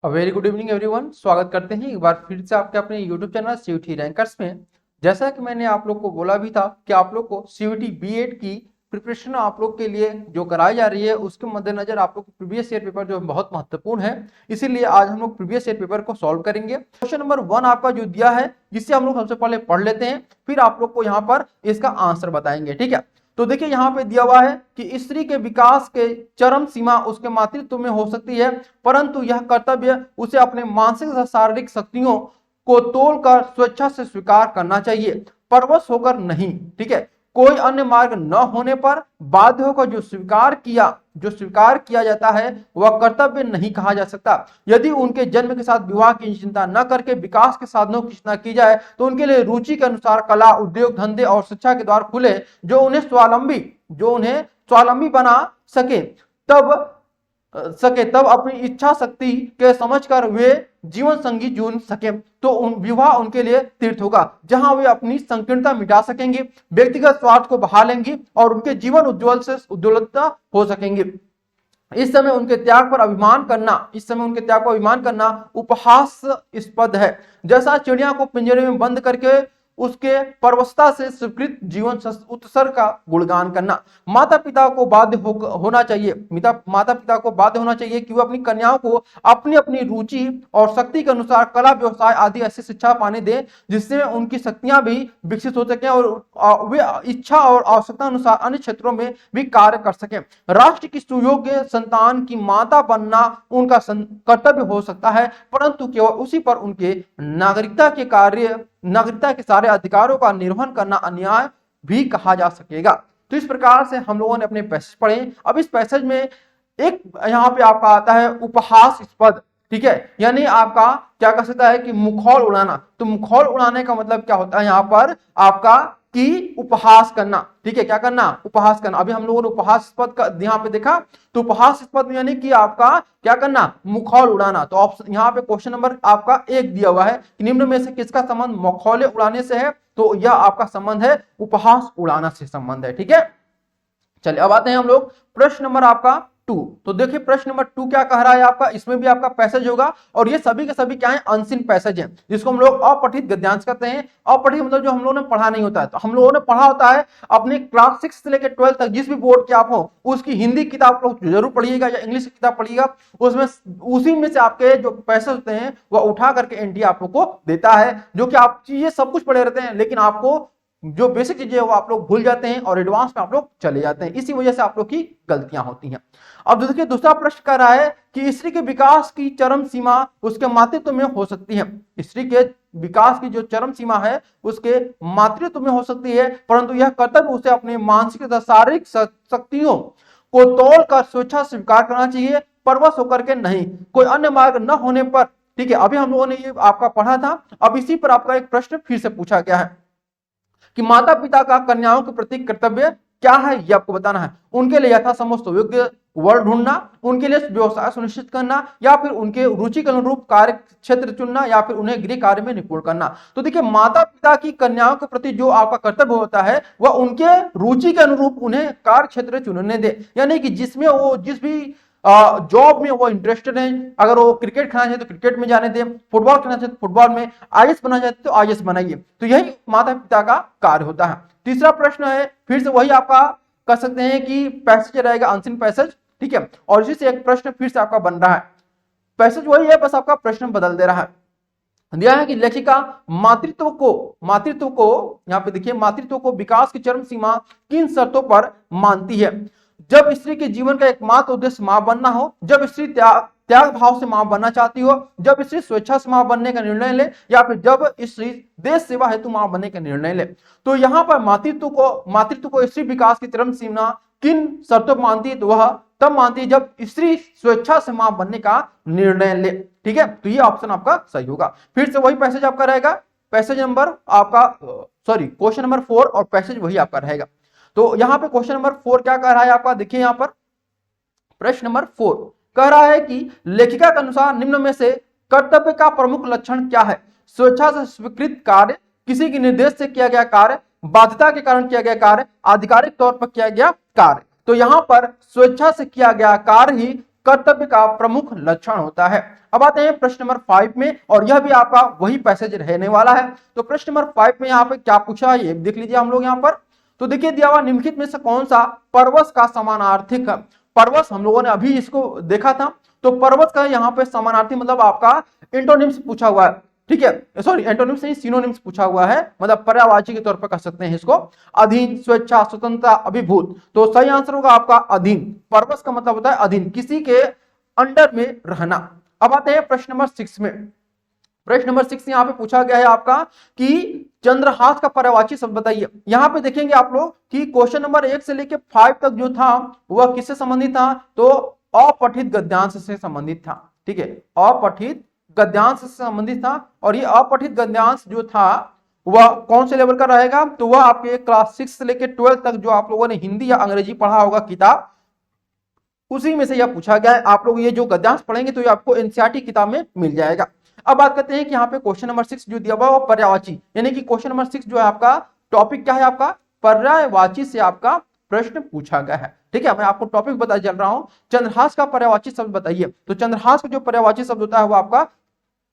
Very good evening everyone. स्वागत करते हैं एक बार फिर से आपके अपने यूट्यूब चैनल सीयूटी रैंकर्स में। जैसा कि मैंने आप लोग को बोला भी था कि आप लोग को सीयूटी बीएड की प्रिपरेशन आप लोग के लिए जो कराई जा रही है उसके मद्देनजर आप लोग को प्रीवियस ईयर पेपर जो बहुत महत्वपूर्ण है, इसीलिए आज हम लोग प्रीवियस ईयर पेपर को सॉल्व करेंगे। क्वेश्चन नंबर 1 आपका जो दिया है जिससे हम लोग सबसे पहले पढ़ लेते हैं, फिर आप लोग को यहाँ पर इसका आंसर बताएंगे। ठीक है, तो देखिए यहाँ पे दिया हुआ है कि स्त्री के विकास के चरम सीमा उसके मातृत्व में हो सकती है, परंतु यह कर्तव्य उसे अपने मानसिक तथा शारीरिक शक्तियों को तोड़कर स्वेच्छा से स्वीकार करना चाहिए, परवश होकर नहीं। ठीक है, कोई अन्य मार्ग न होने पर बाध्य होकर जो स्वीकार किया जाता है वह कर्तव्य नहीं कहा जा सकता। यदि उनके जन्म के साथ विवाह की चिंता न करके विकास के साधनों की चिंता की जाए तो उनके लिए रुचि के अनुसार कला, उद्योग, धंधे और शिक्षा के द्वार खुले जो उन्हें स्वावलंबी बना सके, तब अपनी इच्छा शक्ति के समझकर वे जीवन संगी चुन सके तो विवाह उनके लिए तीर्थ होगा, जहां वे अपनी संकीर्णता मिटा सकेंगे, व्यक्तिगत स्वार्थ को बहा लेंगे और उनके जीवन उज्जवल से उज्ज्वलता हो सकेंगे। इस समय उनके त्याग पर अभिमान करना उपहासास्पद है। जैसा चिड़िया को पिंजरे में बंद करके उसके परवशता से स्वीकृत जीवन उत्सर्ग का गुणगान करना। माता पिता को बाध्य होना चाहिए कि वह अपनी कन्याओं को अपनी अपनी रुचि और शक्ति के अनुसार कला, व्यवसाय आदि ऐसी शिक्षा पाने दें जिससे उनकी शक्तियां भी विकसित हो सकें और वे इच्छा और आवश्यकता अनुसार अन्य क्षेत्रों में भी कार्य कर सकें। राष्ट्र की सुयोग्य संतान की माता बनना उनका कर्तव्य हो सकता है, परंतु केवल उसी पर उनके नागरिकता के सारे अधिकारों का निर्वहन करना अन्याय भी कहा जा सकेगा। तो इस प्रकार से हम लोगों ने अपने पैसेज पढ़े। अब इस पैसेज में एक यहाँ पे आपका आता है उपहासास्पद। ठीक है, यानी आपका क्या कह सकता है कि मुखौल उड़ाना। तो मुखौल उड़ाने का मतलब क्या होता है यहाँ पर आपका कि उपहास करना। ठीक है, क्या करना? उपहास करना। अभी हम लोगों ने उपहासास्पद का यहाँ पे देखा, तो उपहासास्पद यानी कि आपका क्या करना? मुखौल उड़ाना। तो ऑप्शन यहाँ पे क्वेश्चन नंबर आपका 1 दिया हुआ है कि निम्न में से किसका संबंध मुखौले उड़ाने से है? तो यह आपका संबंध है उपहास उड़ाना से संबंध है। ठीक है, चलिए अब आते हैं हम लोग प्रश्न नंबर आपका 2। तो देखिए प्रश्न नंबर 2 क्या कह रहा है आपका, इसमें भी आपका पैसेज होगा और ये सभी के सभी क्या है? अनसीन पैसेज है, जिसको हम लोग अपठित गद्यांश कहते हैं। अपठित मतलब जो हम लोगों ने पढ़ा नहीं होता है। तो हम लोगों ने पढ़ा होता है अपने क्लास 6 से लेकर 12 तक जिस भी बोर्ड के आप हो उसकी हिंदी किताब लोग जरूर पढ़िएगा या इंग्लिश की किताब पढ़िएगा। उसमें उसी में से आपके जो पैसेज होते हैं वह उठा करके एनटीए आप लोग को देता है, जो कि आप ये सब कुछ पढ़े रहते हैं लेकिन आपको जो बेसिक चीजें वो आप लोग भूल जाते हैं और एडवांस में आप लोग चले जाते हैं। इसी वजह से आप लोग की गलतियां होती हैं। अब देखिए दूसरा प्रश्न कर रहा है कि स्त्री के विकास की चरम सीमा उसके मातृत्व में हो सकती है। स्त्री के विकास की जो चरम सीमा है उसके मातृत्व में हो सकती है, परंतु यह कर्तव्य उसे अपने मानसिक तथा शारीरिक शक्तियों को तोड़कर स्वेच्छा स्वीकार करना चाहिए, परवश होकर के नहीं। कोई अन्य मार्ग न होने पर। ठीक है, अभी हम लोगों ने ये आपका पढ़ा था। अब इसी पर आपका एक प्रश्न फिर से पूछा गया है कि माता पिता का कन्याओं के प्रति कर्तव्य क्या है, ये आपको बताना है। उनके लिए यथासंभव योग्य वर ढूंढना, उनके लिए व्यवसाय सुनिश्चित करना, या फिर उनके रुचि के अनुरूप कार्य क्षेत्र चुनना, या फिर उन्हें गृह कार्य में निपुण करना। तो देखिए माता पिता की कन्याओं के प्रति जो आपका कर्तव्य होता है वह उनके रुचि के अनुरूप उन्हें कार्य क्षेत्र चुनने दे, यानी कि जिसमें वो जिस भी जॉब में वो इंटरेस्टेड है। अगर वो क्रिकेट खेलना चाहते तो क्रिकेट में जाने दे, फुटबॉल खेलना चाहते तो फुटबॉल में, आईएएस बनना चाहते तो आईएएस बनाइए। तो यही माता पिता का कार्य होता है। तीसरा प्रश्न है फिर से वही आपका कह सकते हैं कि पैसेज रहेगा, अनसीन पैसेज। ठीक है, और इसी से एक प्रश्न फिर से आपका बन रहा है। पैसेज वही है, बस आपका प्रश्न बदल दे रहा है। दिया है कि लेखिका मातृत्व को यहाँ पे देखिए मातृत्व को विकास की चरम सीमा किन शर्तों पर मानती है? जब स्त्री के जीवन का एकमात्र उद्देश्य मां बनना हो, जब स्त्री त्याग भाव से मां बनना चाहती हो, जब स्त्री स्वेच्छा से मां बनने का निर्णय ले, या फिर जब स्त्री देश सेवा हेतु मां बनने का निर्णय ले। तो यहाँ पर मातृत्व को स्त्री विकास की चरम सीमा किन शर्तों पर मानती है? तो वह तब मानती है जब स्त्री स्वेच्छा से मां बनने का निर्णय ले। ठीक है, तो ये ऑप्शन आपका सही होगा। फिर से वही पैसेज आपका रहेगा, पैसेज नंबर आपका क्वेश्चन नंबर 4 और पैसेज वही आपका रहेगा। तो यहां पे क्वेश्चन नंबर 4 क्या कह रहा है आपका, देखिए यहां पर प्रश्न नंबर 4 कह रहा है कि लेखिका के अनुसार निम्न में से कर्तव्य का प्रमुख लक्षण क्या है? स्वेच्छा से स्वीकृत कार्य, किसी के निर्देश से किया गया कार्य, बाध्यता के कारण किया गया कार्य, आधिकारिक तौर पर किया गया कार्य। तो यहां पर स्वेच्छा से किया गया कार्य ही कर्तव्य का प्रमुख लक्षण होता है। अब आते हैं प्रश्न नंबर 5 में, और यह भी आपका वही पैसेज रहने वाला है। तो प्रश्न नंबर 5 में यहाँ पे क्या पूछा है ये देख लीजिए हम लोग यहाँ पर। तो देखिए दिया हुआ निम्नलिखित में से कौन सा परवश का समानार्थिक है। परवश हम लोगों ने अभी इसको देखा था। तो परवश का यहाँ पे समानार्थी मतलब आपका इंटोनिम्स पूछा हुआ है, ठीक है, सॉरी एंटोनिम्स नहीं सिनोनिम्स पूछा हुआ है, मतलब पर्यायवाची के तौर पर कह सकते हैं इसको। अधीन, स्वेच्छा, स्वतंत्रता, अभिभूत। तो सही आंसर होगा आपका अधीन। परवश का मतलब होता है अधीन, किसी के अंडर में रहना। अब आते हैं प्रश्न नंबर 6 में। प्रश्न नंबर 6 यहाँ पे पूछा गया है आपका कि चंद्रहास का पर्यायवाची शब्द बताइए। यहाँ पे देखेंगे आप लोग कि क्वेश्चन नंबर 1 से लेके 5 तक जो था वह किससे संबंधित था, तो अपठित गद्यांश से संबंधित था, ठीक है, अपठित गद्यांश से संबंधित था। और ये अपठित गद्यांश जो था वह कौन से लेवल का रहेगा, तो वह आपके क्लास 6 से लेके 12 तक जो आप लोगों ने हिंदी या अंग्रेजी पढ़ा होगा किताब, उसी में से यह पूछा गया है। आप लोग ये जो गद्यांश पढ़ेंगे तो ये आपको एनसीईआरटी किताब में मिल जाएगा। अब बात करते हैं कि यहाँ पे क्वेश्चन नंबर 6 जो दिया हुआ है वो पर्यायवाची, यानी कि क्वेश्चन नंबर 6 जो है आपका टॉपिक क्या है, आपका पर्यायवाची से आपका प्रश्न पूछा गया है, ठीक है। मैं आपको टॉपिक बता चल रहा हूं, चंद्रहास का पर्यायवाची शब्द बताइए। तो चंद्रहास का जो पर्यायवाची शब्द होता है वो आपका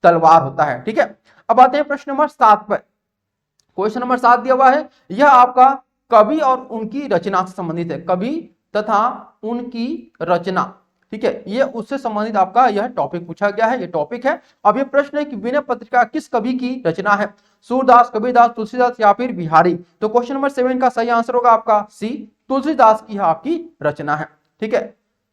तलवार होता है, ठीक है। अब आते हैं प्रश्न नंबर 7 पर। क्वेश्चन नंबर 7 दिया हुआ है, यह आपका कवि और उनकी रचना से संबंधित है, कवि तथा उनकी रचना, ठीक है, ये उससे संबंधित आपका यह टॉपिक पूछा गया है, ये टॉपिक है। अब ये प्रश्न है कि विनय पत्रिका किस कवि की रचना है, सूरदास, कबीरदास, तुलसीदास या फिर बिहारी। तो क्वेश्चन नंबर 7 का सही आंसर होगा आपका सी, तुलसीदास की आपकी रचना है, ठीक है।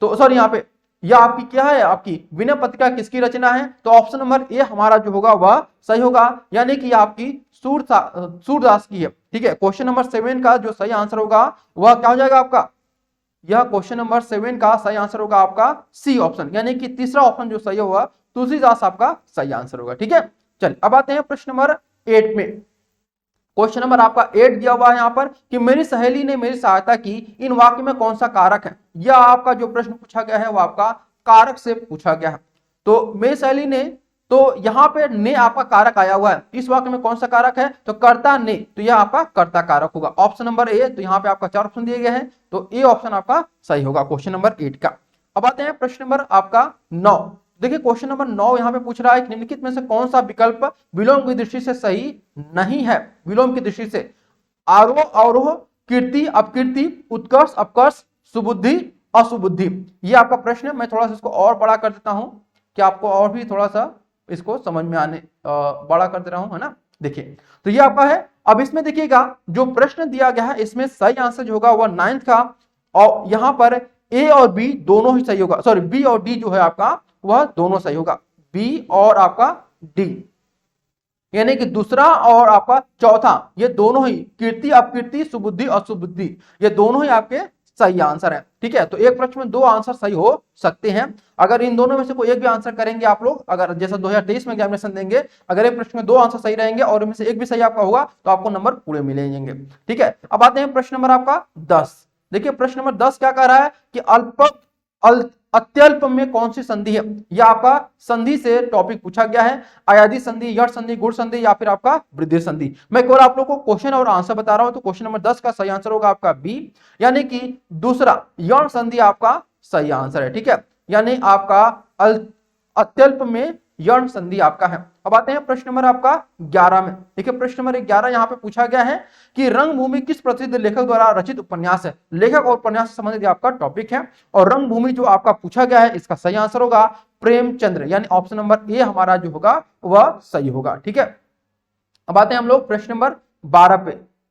तो सॉरी यहाँ पे यह आपकी क्या है, आपकी विनय पत्रिका किसकी रचना है, तो ऑप्शन नंबर ए हमारा जो होगा वह सही होगा, यानी कि आपकी सूरदास की है, ठीक है। क्वेश्चन नंबर 7 का जो सही आंसर होगा वह क्या हो जाएगा आपका, यह क्वेश्चन नंबर 7 का सही आंसर होगा आपका सी ऑप्शन, यानी कि तीसरा ऑप्शन जो सही होगा तुलसीदास आपका सही आंसर होगा, ठीक है। चलिए अब आते हैं प्रश्न नंबर 8 में। क्वेश्चन नंबर आपका 8 दिया हुआ है यहाँ पर कि मेरी सहेली ने मेरी सहायता की, इन वाक्य में कौन सा कारक है। यह आपका जो प्रश्न पूछा गया है वो आपका कारक से पूछा गया है। तो मेरी सहेली ने, तो यहाँ पे ने आपका कारक आया हुआ है, इस वाक्य में कौन सा कारक है, तो कर्ता ने, तो यह आपका कर्ता कारक होगा, ऑप्शन नंबर ए। तो यहाँ पे आपका 4 ऑप्शन दिए गए हैं, तो ए ऑप्शन आपका सही होगा क्वेश्चन नंबर 8 का। अब आते हैं प्रश्न नंबर आपका 9। देखिए क्वेश्चन नंबर 9 यहाँ पे पूछ रहा है कि निम्नलिखित में से कौन सा विकल्प विलोम की दृष्टि से सही नहीं है। विलोम की दृष्टि से आरोह अवरोह, कीर्ति अपकीर्ति, उत्कर्ष अपकर्ष, सुबुद्धि असुबुद्धि, ये आपका प्रश्न है। मैं थोड़ा सा इसको और बड़ा कर देता हूं कि आपको और भी थोड़ा सा इसको समझ में आने बड़ा कर दे रहा हूं, है ना। देखिए तो ये आपका है। अब इसमें देखिएगा जो प्रश्न दिया गया है इसमें सही आंसर जो होगा वह 9th का, और यहां पर ए और बी दोनों ही सही होगा, सॉरी बी और डी जो है आपका वह दोनों सही होगा, बी और आपका डी, यानी कि दूसरा और आपका चौथा ये दोनों ही कीर्ति अपकीर्ति सुबुद्धि असुबुद्धि ये दोनों ही आपके सही आंसर है, ठीक है। तो एक प्रश्न में 2 आंसर सही हो सकते हैं। अगर इन दोनों में से कोई एक भी आंसर करेंगे आप लोग, अगर जैसा 2023 में एग्जामिनेशन देंगे, अगर एक प्रश्न में 2 आंसर सही रहेंगे और इनमें से एक भी सही आपका होगा तो आपको नंबर पूरे मिलेंगे, ठीक है। अब आते हैं प्रश्न नंबर आपका 10। देखिए प्रश्न नंबर 10 क्या कह रहा है कि अत्यल्प में कौन सी संधि है। यह आपका संधि से टॉपिक पूछा गया है, अयादी संधि, यड़ संधि, गुण संधि या फिर आपका वृद्धि संधि। मैं केवल आप लोगों को क्वेश्चन और आंसर बता रहा हूं। तो क्वेश्चन नंबर 10 का सही आंसर होगा आपका बी, यानी कि दूसरा यौन संधि आपका सही आंसर है, ठीक है, यानी आपका अत्यल्प में यौन संधि आपका है। अब आते हैं प्रश्न नंबर आपका 11 में। देखिए प्रश्न नंबर 11 यहाँ पे पूछा गया है कि रंगभूमि किस प्रसिद्ध लेखक द्वारा रचित उपन्यास है। लेखक और उपन्यास से संबंधित आपका टॉपिक है, और रंगभूमि जो आपका पूछा गया है इसका सही आंसर होगा प्रेमचंद्र, यानी ऑप्शन नंबर ए हमारा जो होगा वह सही होगा, ठीक है। अब आते हैं हम लोग प्रश्न नंबर 12 पे।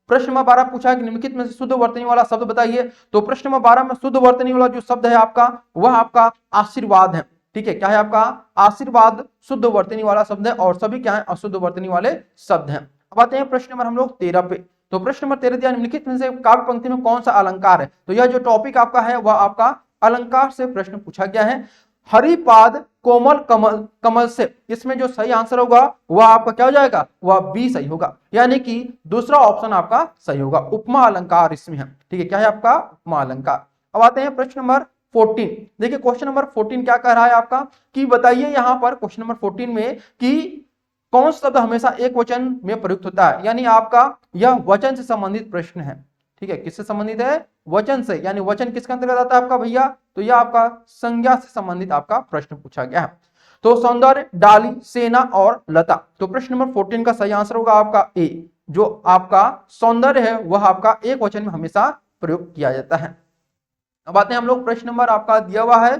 प्रश्न नंबर 12 पूछा है कि निम्नलिखित में से शुद्ध वर्तनी वाला शब्द बताइए। तो प्रश्न नंबर 12 में शुद्ध वर्तनी वाला जो शब्द है आपका वह आपका आशीर्वाद है, ठीक है। क्या है आपका आशीर्वाद शुद्ध वर्तनी वाला शब्द है, और सभी क्या है अशुद्ध वर्तनी वाले शब्द हैं। अब आते हैं प्रश्न नंबर हम लोग 13 पे। तो प्रश्न नंबर 13 दिया निम्नलिखित में से काव्य पंक्ति में कौन सा अलंकार है। तो यह जो टॉपिक आपका है वह आपका अलंकार से प्रश्न पूछा गया है। हरिपाद कोमल कमल से, इसमें जो सही आंसर होगा वह आपका क्या हो जाएगा, वह बी सही होगा, यानी कि दूसरा ऑप्शन आपका सही होगा, उपमा अलंकार इसमें है, ठीक है। क्या है आपका उपमा अलंकार। अब आते हैं प्रश्न नंबर 14। देखिए क्वेश्चन नंबर 14 क्या कह रहा है आपका कि बताइए यहां पर क्वेश्चन नंबर 14 में कि कौन सा शब्द हमेशा एक वचन में प्रयुक्त होता है, यानी आपका यह वचन से संबंधित प्रश्न है, ठीक है, किससे संबंधित है? वचन से। यानी वचन किसके अंतर्गत आता है आपका भैया? तो यह आपका संज्ञा से संबंधित आपका प्रश्न पूछा गया है। तो सौंदर्य, डाली, सेना और लता। तो प्रश्न नंबर 14 का सही आंसर होगा आपका ए। जो आपका सौंदर्य है वह आपका एक वचन में हमेशा प्रयोग किया जाता है। अब आते हैं हम लोग, प्रश्न नंबर आपका दिया हुआ है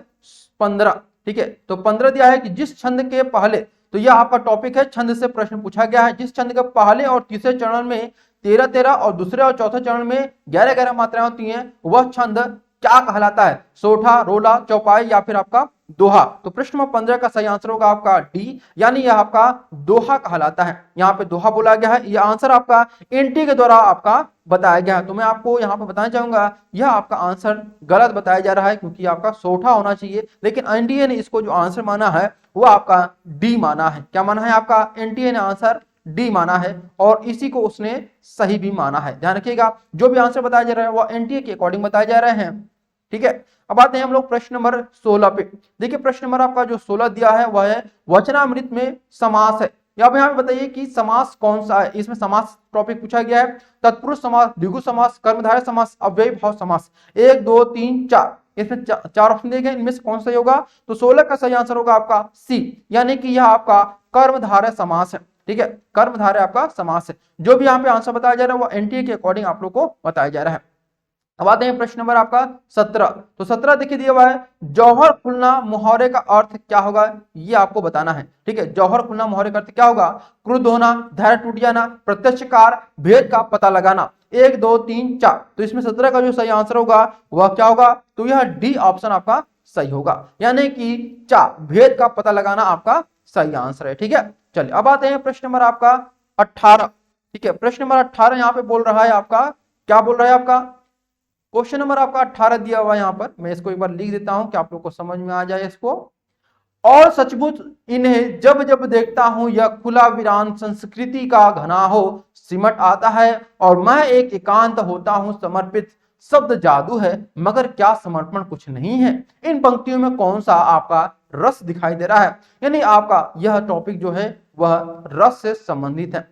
15, ठीक है। तो 15 दिया है कि जिस छंद के पहले, तो यह आपका टॉपिक है, छंद से प्रश्न पूछा गया है। जिस छंद के पहले और तीसरे चरण में 13-13 और दूसरे और चौथे चरण में 11-11 मात्राएं होती हैं, वह छंद क्या कहलाता है? सोठा, रोला, चौपाई या फिर आपका दोहा। तो प्रश्न नंबर 15 का सही आंसर होगा आपका डी, यानी यह आपका दोहा कहलाता है। यहाँ पे दोहा बोला गया है। यह आंसर आपका एनटीए के द्वारा आपका बताया गया है। तो मैं आपको यहाँ पे बताना चाहूंगा, यह आपका आंसर गलत बताया जा रहा है, क्योंकि आपका सोठा होना चाहिए, लेकिन एनटीए ने इसको जो आंसर माना है वो आपका डी माना है। क्या माना है आपका? एनटीए ने आंसर डी माना है और इसी को उसने सही भी माना है। ध्यान रखिएगा, जो भी आंसर बताया जा रहा है वो एनटीए के अकॉर्डिंग बताए जा रहे हैं, ठीक है। अब आते हैं हम लोग प्रश्न नंबर 16 पे। देखिए प्रश्न नंबर आपका जो 16 दिया है वह है वचनामृत में समास है। अब यहाँ पे बताइए कि समास कौन सा है। इसमें समास टॉपिक पूछा गया है। तत्पुरुष समास, द्विगु समास, कर्मधारय समास, अव्ययीभाव समास। 1 2 3 4, इसमें चार ऑप्शन दिए गए, इनमें से कौन सा होगा? तो 16 का सही आंसर होगा आपका सी, यानी कि यह आपका कर्मधारय समास है, ठीक है। कर्मधारय आपका समास है। जो भी यहाँ पे आंसर बताया जा रहा है वो एनटीए के अकॉर्डिंग आप लोग को बताया जा रहा है। अब आते हैं प्रश्न नंबर आपका 17। तो 17 देखिए दिया हुआ है, जौहर खुलना मुहावरे का अर्थ क्या होगा? ये आपको बताना है, ठीक है। जौहर खुलना मुहावरे का अर्थ क्या होगा? क्रुद्ध होना, धैर्य टूट जाना, प्रत्यक्षकार, भेद का पता लगाना। 1 2 3 4, तो इसमें 17 का जो सही आंसर होगा वह क्या होगा? तो यह डी ऑप्शन आपका सही होगा, यानी कि 4, भेद का पता लगाना आपका सही आंसर है, ठीक है। चलिए अब आते हैं प्रश्न नंबर आपका 18, ठीक है। प्रश्न नंबर 18 यहाँ पे बोल रहा है आपका, क्या बोल रहा है आपका? क्वेश्चन नंबर आपका 18 दिया हुआ है यहाँ पर, मैं इसको एक बार लिख देता हूं कि आप लोग को समझ में आ जाए इसको। और सचमुच इन्हें जब जब देखता हूं यह खुला वीरान संस्कृति का घना हो सिमट आता है और मैं एक एकांत होता हूं समर्पित। शब्द जादू है मगर क्या समर्पण कुछ नहीं है। इन पंक्तियों में कौन सा आपका रस दिखाई दे रहा है? यानी आपका यह टॉपिक जो है वह रस से संबंधित है।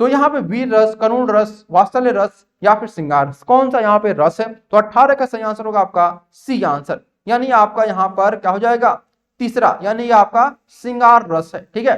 तो यहाँ पे वीर रस, करुण रस, वात्सल्य रस या फिर श्रृंगार रस, कौन सा यहाँ पे रस है? तो 18 का सही आंसर होगा आपका सी आंसर, यानी आपका यहाँ पर क्या हो जाएगा? तीसरा, यानी ये आपका श्रृंगार रस है, ठीक है।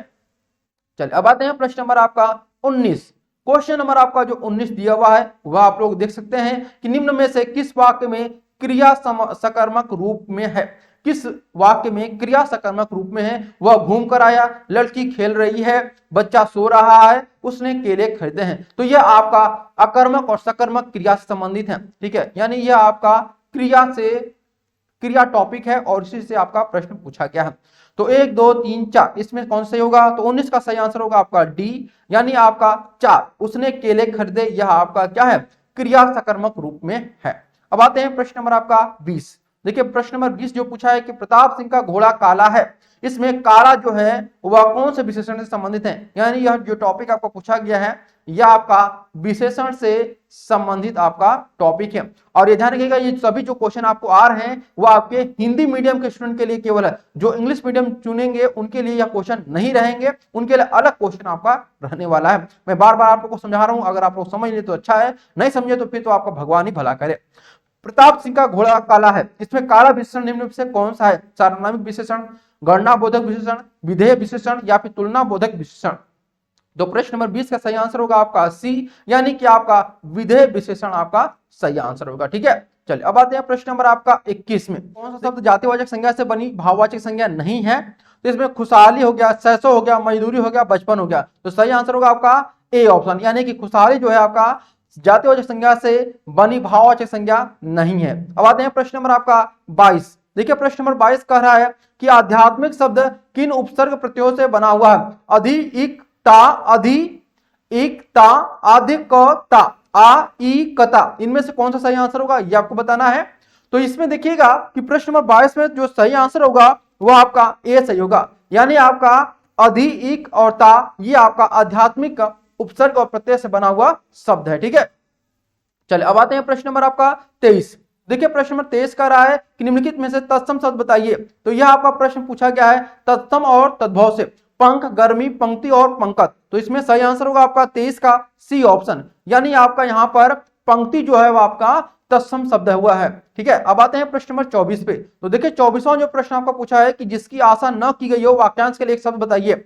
चलिए अब आते हैं प्रश्न नंबर आपका 19। क्वेश्चन नंबर आपका जो 19 दिया हुआ है वह आप लोग देख सकते हैं कि निम्न में से किस वाक्य में क्रिया सकर्मक रूप में है? किस वाक्य में क्रिया सकर्मक रूप में है? वह घूम कर आया, लड़की खेल रही है, बच्चा सो रहा है, उसने केले खरीदे हैं। तो यह आपका अकर्मक और सकर्मक क्रिया से संबंधित है, ठीक है। यानी यह आपका क्रिया टॉपिक है और इसी से आपका प्रश्न पूछा गया है। तो 1 2 3 4, इसमें कौन सही होगा? तो 19 का सही आंसर होगा आपका डी, यानी आपका 4, उसने केले खरीदे, यह आपका क्या है? क्रिया सकर्मक रूप में है। अब आते हैं प्रश्न नंबर आपका 20। देखिए प्रश्न नंबर 20 जो पूछा है कि प्रताप सिंह का घोड़ा काला है, इसमें काला जो है वह कौन से विशेषण से संबंधित है? यानी यह जो टॉपिक आपको पूछा गया है यह आपका विशेषण से संबंधित आपका टॉपिक है। और ये ध्यान रखिएगा, ये सभी जो क्वेश्चन आपको आ रहे हैं वो आपके हिंदी मीडियम के स्टूडेंट के लिए केवल है। जो इंग्लिश मीडियम चुनेंगे उनके लिए यह क्वेश्चन नहीं रहेंगे, उनके लिए अलग क्वेश्चन आपका रहने वाला है। मैं बार बार आप लोग को समझा रहा हूं, अगर आप लोग समझ ले तो अच्छा है, नहीं समझे तो फिर तो आपका भगवान ही भला करे। प्रताप सिंह का घोड़ा काला है, इसमें काला विशेषण निम्न से कौन सा है? सार्वनामिक विशेषण, गणना बोधक विशेषण, विधेय विशेषण या फिर तुलना बोधक विशेषण। तो प्रश्न नंबर 20 का सही आंसर होगा आपका सी, यानी कि आपका विधेय विशेषण आपका सही आंसर होगा, ठीक है। चलिए अब आते हैं प्रश्न नंबर आपका 21 में। कौन सा शब्द जातिवाचक संज्ञा से बनी भाववाचक संज्ञा नहीं है? तो इसमें खुशहाली हो गया, सैसो हो गया, मजदूरी हो गया, बचपन हो गया। तो सही आंसर होगा आपका ए ऑप्शन, यानी कि खुशहाली जो है आपका जातिवाचक संज्ञा से बनी भाववाचक संज्ञा नहीं है। अब आते हैं प्रश्न नंबर आपका 22। देखिए प्रश्न नंबर 22 कह रहा है कि आध्यात्मिक शब्द किन उपसर्ग प्रत्ययों से बना हुआ है? अधिकता, अधिकता, अधिकता, आ ई कता, इनमें से कौन सा सही आंसर होगा ये आपको बताना है। तो इसमें देखिएगा कि प्रश्न नंबर 22 में जो सही आंसर होगा वो आपका ए सही होगा, यानी आपका अधि, इक और ता ये आपका आध्यात्मिक उपसर्ग और प्रत्यय से बना हुआ शब्द है, ठीक है। चलिए अब आते हैं प्रश्न नंबर आपका 23। देखिए प्रश्न नंबर 23 कह रहा है कि निम्नलिखित में से तत्सम शब्द बताइए। तो यह आपका प्रश्न पूछा गया है तत्सम और तद्भव से, पंख, गर्मी, पंक्ति और पंकत। तो इसमें सही आंसर होगा आपका 23 का सी ऑप्शन, यानी आपका यहाँ पर पंक्ति जो है वो आपका तत्सम शब्द हुआ है। ठीक है, अब आते हैं प्रश्न नंबर 24 पे। तो देखिए 24वां जो प्रश्न आपका पूछा है कि जिसकी आशा न की गई हो, वाक्यांश के लिए एक शब्द बताइए।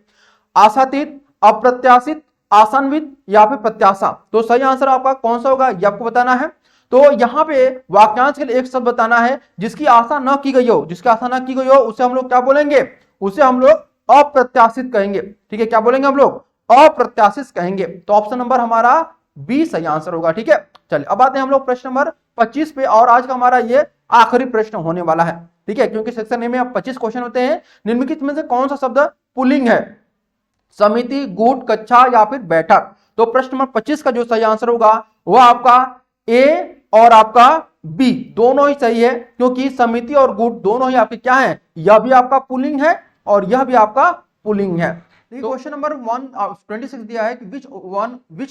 आशातीत, अप्रत्याशित, आशान्वित या फिर प्रत्याशा। तो सही आंसर आपका कौन सा होगा ये आपको बताना है। तो यहां पे वाक्यांश के लिए एक शब्द बताना है जिसकी आशा न की गई हो। जिसकी आशा न की गई हो उसे हम लोग क्या बोलेंगे, उसे हम लोग अप्रत्याशित कहेंगे। ठीक है, क्या बोलेंगे हम लोग, अप्रत्याशित कहेंगे। तो ऑप्शन नंबर हमारा बी सही आंसर होगा। ठीक है, चलिए अब आते हैं हम लोग प्रश्न नंबर 25 पे, और आज का हमारा ये आखिरी प्रश्न होने वाला है। ठीक है, क्योंकि सेक्शन ए में अब 25 क्वेश्चन होते हैं। निम्नलिखित में से कौन सा शब्द पुल्लिंग है, समिति, गुट, कक्षा या फिर बैठक। तो प्रश्न नंबर 25 का जो सही आंसर होगा वह आपका ए और आपका बी दोनों ही सही है, क्योंकि समिति और गुट दोनों ही आपके क्या है, यह भी आपका पुल्लिंग है और यह भी आपका पुल्लिंग है। क्वेश्चन नंबर 126 दिया है कि which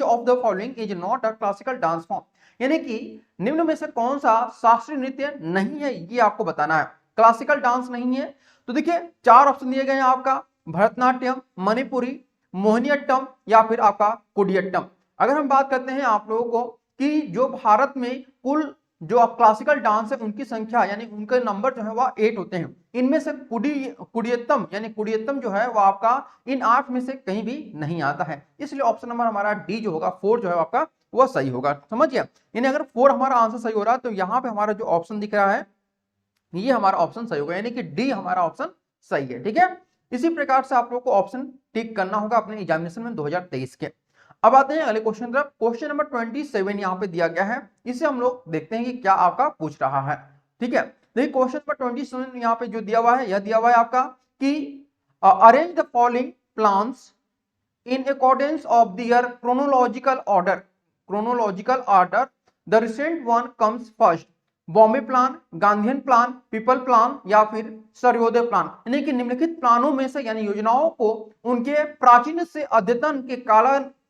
of the following is not a classical dance form, यानी कि निम्न में से कौन सा शास्त्रीय नृत्य नहीं है, ये आपको बताना है। क्लासिकल डांस नहीं है। तो देखिए 4 ऑप्शन दिए गए हैं आपका, भरतनाट्यम, मणिपुरी, मोहिनीअट्टम या फिर आपका कुडियट्टम। अगर हम बात करते हैं आप लोगों को कि जो भारत में कुल जो क्लासिकल डांस है उनकी संख्या यानी उनके नंबर जो है वह 8 होते हैं। इनमें से कुडियत्तम यानी कुडियत्तम जो है वह आपका इन 8 में से कहीं भी नहीं आता है। इसलिए ऑप्शन नंबर हमारा डी जो होगा 4 जो है आपका वह सही होगा। समझिए, यानी अगर 4 हमारा आंसर सही हो रहा है तो यहाँ पे हमारा जो ऑप्शन दिख रहा है ये हमारा ऑप्शन सही होगा, यानी कि डी हमारा ऑप्शन सही है। ठीक है, इसी प्रकार से आप लोग को ऑप्शन टिक करना होगा अपने एग्जामिनेशन में 2023 के। अब आते हैं अगले क्वेश्चन तरफ। क्वेश्चन नंबर 27 यहाँ पे दिया गया है, इसे हम लोग देखते हैं कि क्या आपका पूछ रहा है। ठीक है, देखिए क्वेश्चन नंबर 27 यहाँ पे जो दिया हुआ है, यह दिया हुआ है आपका कि arrange the following plans in accordance of their chronological order. Chronological order, the recent one comes first, Bombay plan, Gandhian plan, people plan या फिर सर्वोदय प्लान। यानी कि निम्नलिखित प्लानों में से यानी योजनाओं को उनके प्राचीन से अद्यतन के